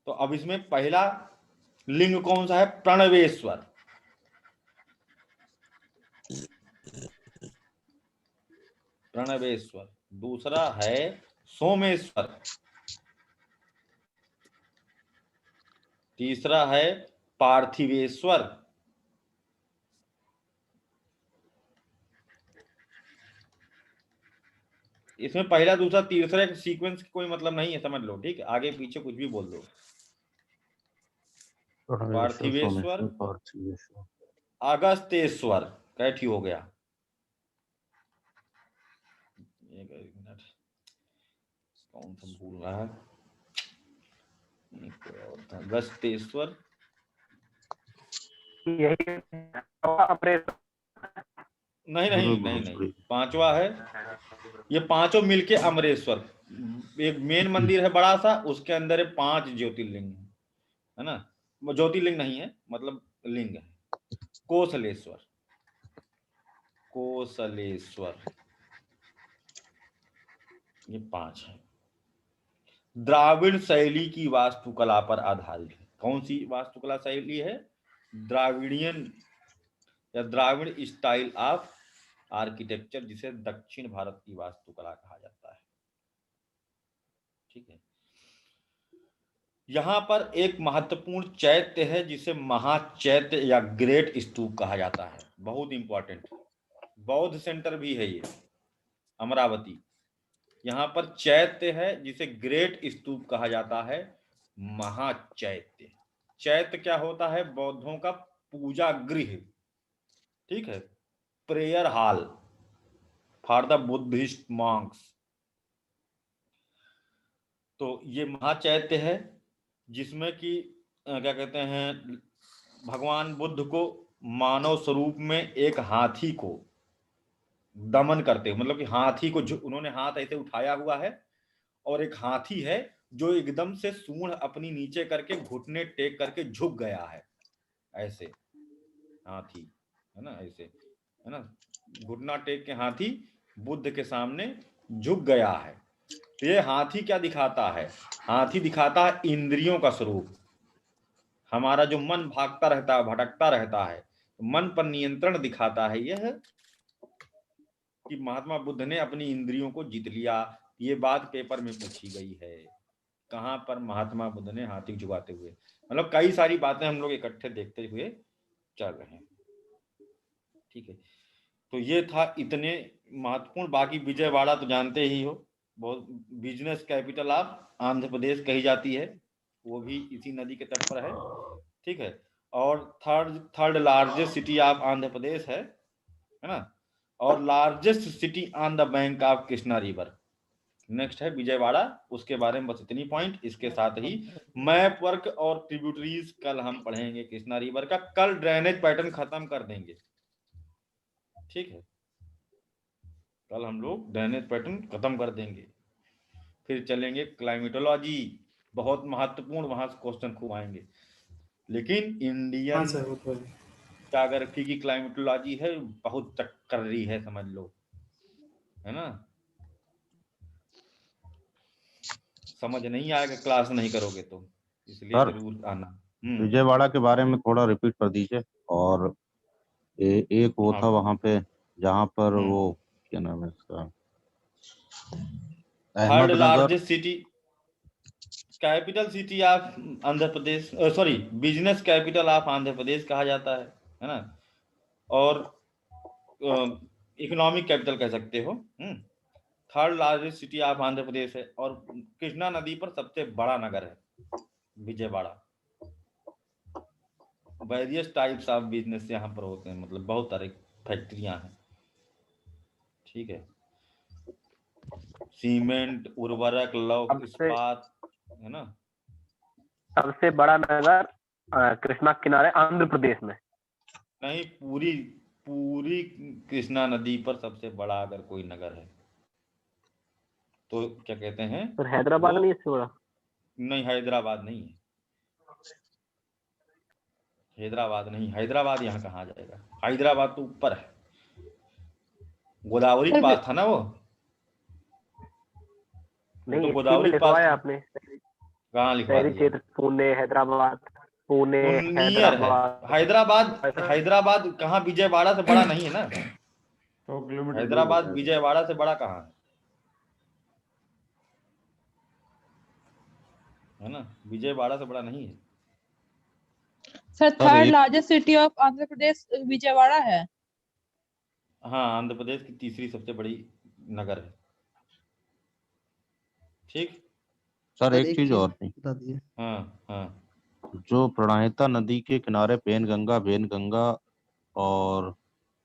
तो अब इसमें पहला लिंग कौन सा है? प्रणवेश्वर। प्रणवेश्वर। दूसरा है सोमेश्वर। तीसरा है पार्थिवेश्वर। इसमें पहला दूसरा तीसरा एक सीक्वेंस कोई मतलब नहीं है, समझ लो। ठीक है, आगे पीछे कुछ भी बोल दो। पार्थिवेश्वर, अगस्तेश्वर, कैठी हो गया। एक मिनट, कौन सा भूल रहा है, अगस्तेश्वर, नहीं नहीं नहीं नहीं, 5वां है ये। 5 मिलके अमरेश्वर, एक मेन मंदिर है बड़ा सा, उसके अंदर है 5 ज्योतिर्लिंग है ना। ज्योतिर्लिंग नहीं है, मतलब लिंग है। कोसलेश्वर, कोसलेश्वर, ये 5 है। द्राविड़ शैली की वास्तुकला पर आधारित है। कौन सी वास्तुकला शैली है? द्राविडियन या द्राविड़ स्टाइल ऑफ आर्किटेक्चर, जिसे दक्षिण भारत की वास्तुकला कहा जाता है। ठीक है, यहां पर एक महत्वपूर्ण चैत्य है जिसे महाचैत्य या ग्रेट स्तूप कहा जाता है, बहुत इंपॉर्टेंट। बौद्ध सेंटर भी है ये अमरावती। यहाँ पर चैत्य है जिसे ग्रेट स्तूप कहा जाता है, महाचैत्य। चैत्य क्या होता है? बौद्धों का पूजा गृह, ठीक है, prayer hall for the Buddhist Monks. तो ये महाचैत्य है जिसमें कि क्या कहते हैं, भगवान बुद्ध को मानव स्वरूप में एक हाथी को दमन करते हुए, मतलब कि हाथी को उन्होंने हाथ ऐसे उठाया हुआ है और एक हाथी है जो एकदम से सूंड अपनी नीचे करके घुटने टेक करके झुक गया है, ऐसे हाथी है ना, ऐसे है ना, घुटना टेक के हाथी बुद्ध के सामने झुक गया है। तो ये हाथी क्या दिखाता है? हाथी दिखाता है इंद्रियों का स्वरूप। हमारा जो मन भागता रहता है, भटकता रहता है, मन पर नियंत्रण दिखाता है यह कि महात्मा बुद्ध ने अपनी इंद्रियों को जीत लिया। ये बात पेपर में पूछी गई है, कहाँ पर महात्मा बुद्ध ने हाथी झुकाते हुए। मतलब कई सारी बातें हम लोग इकट्ठे देखते हुए चल रहे हैं, ठीक है। तो ये था इतने महत्वपूर्ण। बाकी विजयवाड़ा तो जानते ही हो, बहुत बिजनेस कैपिटल ऑफ आंध्र प्रदेश कही जाती है, वो भी इसी नदी के तट पर है, ठीक है। और third largest city of Andhra Pradesh है ना, और largest city on the bank of Krishna river. Next है विजयवाड़ा, उसके बारे में बस इतनी पॉइंट। इसके साथ ही मैप वर्क और ट्रिब्यूटरीज कल हम पढ़ेंगे कृष्णा रिवर का। कल ड्रेनेज पैटर्न खत्म कर देंगे, ठीक है, कल हम लोग ड्रेनेज पैटर्न खत्म कर देंगे। फिर चलेंगे क्लाइमेटोलॉजी, बहुत महत्वपूर्ण, वहां से क्वेश्चन खूब आएंगे। लेकिन इंडियन ज्योग्राफी की क्लाइमेटोलॉजी है, बहुत चक्करी है, समझ लो, है ना। समझ नहीं आएगा क्लास नहीं करोगे तो, इसलिए जरूर आना। विजयवाड़ा के बारे में थोड़ा रिपीट कर दीजिए। और एक वो था वहां पे जहां पर वो क्या नाम है इसका, third largest city, capital city of Andhra Pradesh, sorry business capital of Andhra Pradesh कहा जाता है ना, और इकोनॉमिक कैपिटल कह सकते हो। Third largest city of Andhra Pradesh है, और कृष्णा नदी पर सबसे बड़ा नगर है Vijayawada. Various types of business यहाँ पर होते हैं, मतलब बहुत सारे फैक्ट्रियां हैं, ठीक है, सीमेंट, उर्वरक, लौह इस्पात, है ना। सबसे बड़ा नगर कृष्णा किनारे आंध्र प्रदेश में नहीं, पूरी कृष्णा नदी पर सबसे बड़ा अगर कोई नगर है तो क्या कहते हैं, तो हैदराबाद नहीं इससे बड़ा? नहीं, हैदराबाद नहीं है, हैदराबाद नहीं, हैदराबाद यहाँ कहाँ जाएगा, हैदराबाद तो ऊपर है, गोदावरी पास था ना वो। नहीं, तो गोदावरी पास है आपने कहाँ लिखवा दिया? क्षेत्र पुणे, हैदराबाद, पुणे, हैदराबाद कहाँ विजयवाड़ा से बड़ा नहीं है ना। 100 किलोमीटर हैदराबाद विजयवाड़ा से बड़ा कहाँ है ना, विजयवाड़ा से बड़ा नहीं है। Sir third largest city of Andhra Pradesh Vijayawada है। हाँ, आंध्र प्रदेश की तीसरी सबसे बड़ी नगर है, ठीक। सर एक चीज और थी, हाँ, जो प्रणहिता नदी के किनारे वेनगंगा और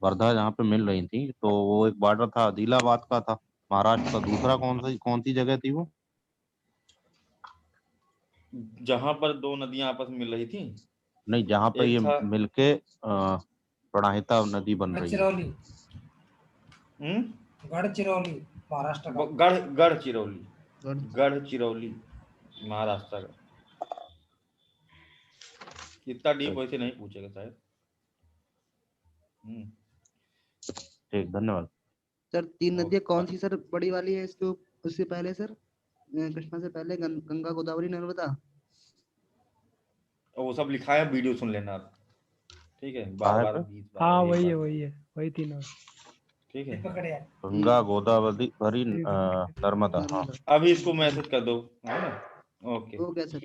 वर्धा जहाँ पे मिल रही थी, तो वो एक बॉर्डर था आदिलाबाद का था महाराष्ट्र का। दूसरा कौन सी जगह थी वो, जहां पर दो नदियां आपस में मिल रही थी? नहीं, जहाँ पे ये मिलके प्रणहिता नदी बन रही है। गढ़चिरौली महाराष्ट्र का। गढ़चिरौली महाराष्ट्र का। इतना डीप वैसे नहीं पूछेगा शायद। ठीक, धन्यवाद सर। 3 नदियाँ कौन सी सर बड़ी वाली है इसके उससे पहले सर, कृष्णा से पहले? गंगा, गोदावरी, नर्मदा। वो सब लिखा है, वीडियो सुन लेना आप, ठीक है, बार-बार 20 बार। हाँ वही तीनों, ठीक है, गंगा, गोदावरी, नर्मदा। हाँ, अभी इसको मैसेज कर दो, है ना। Okay, sir.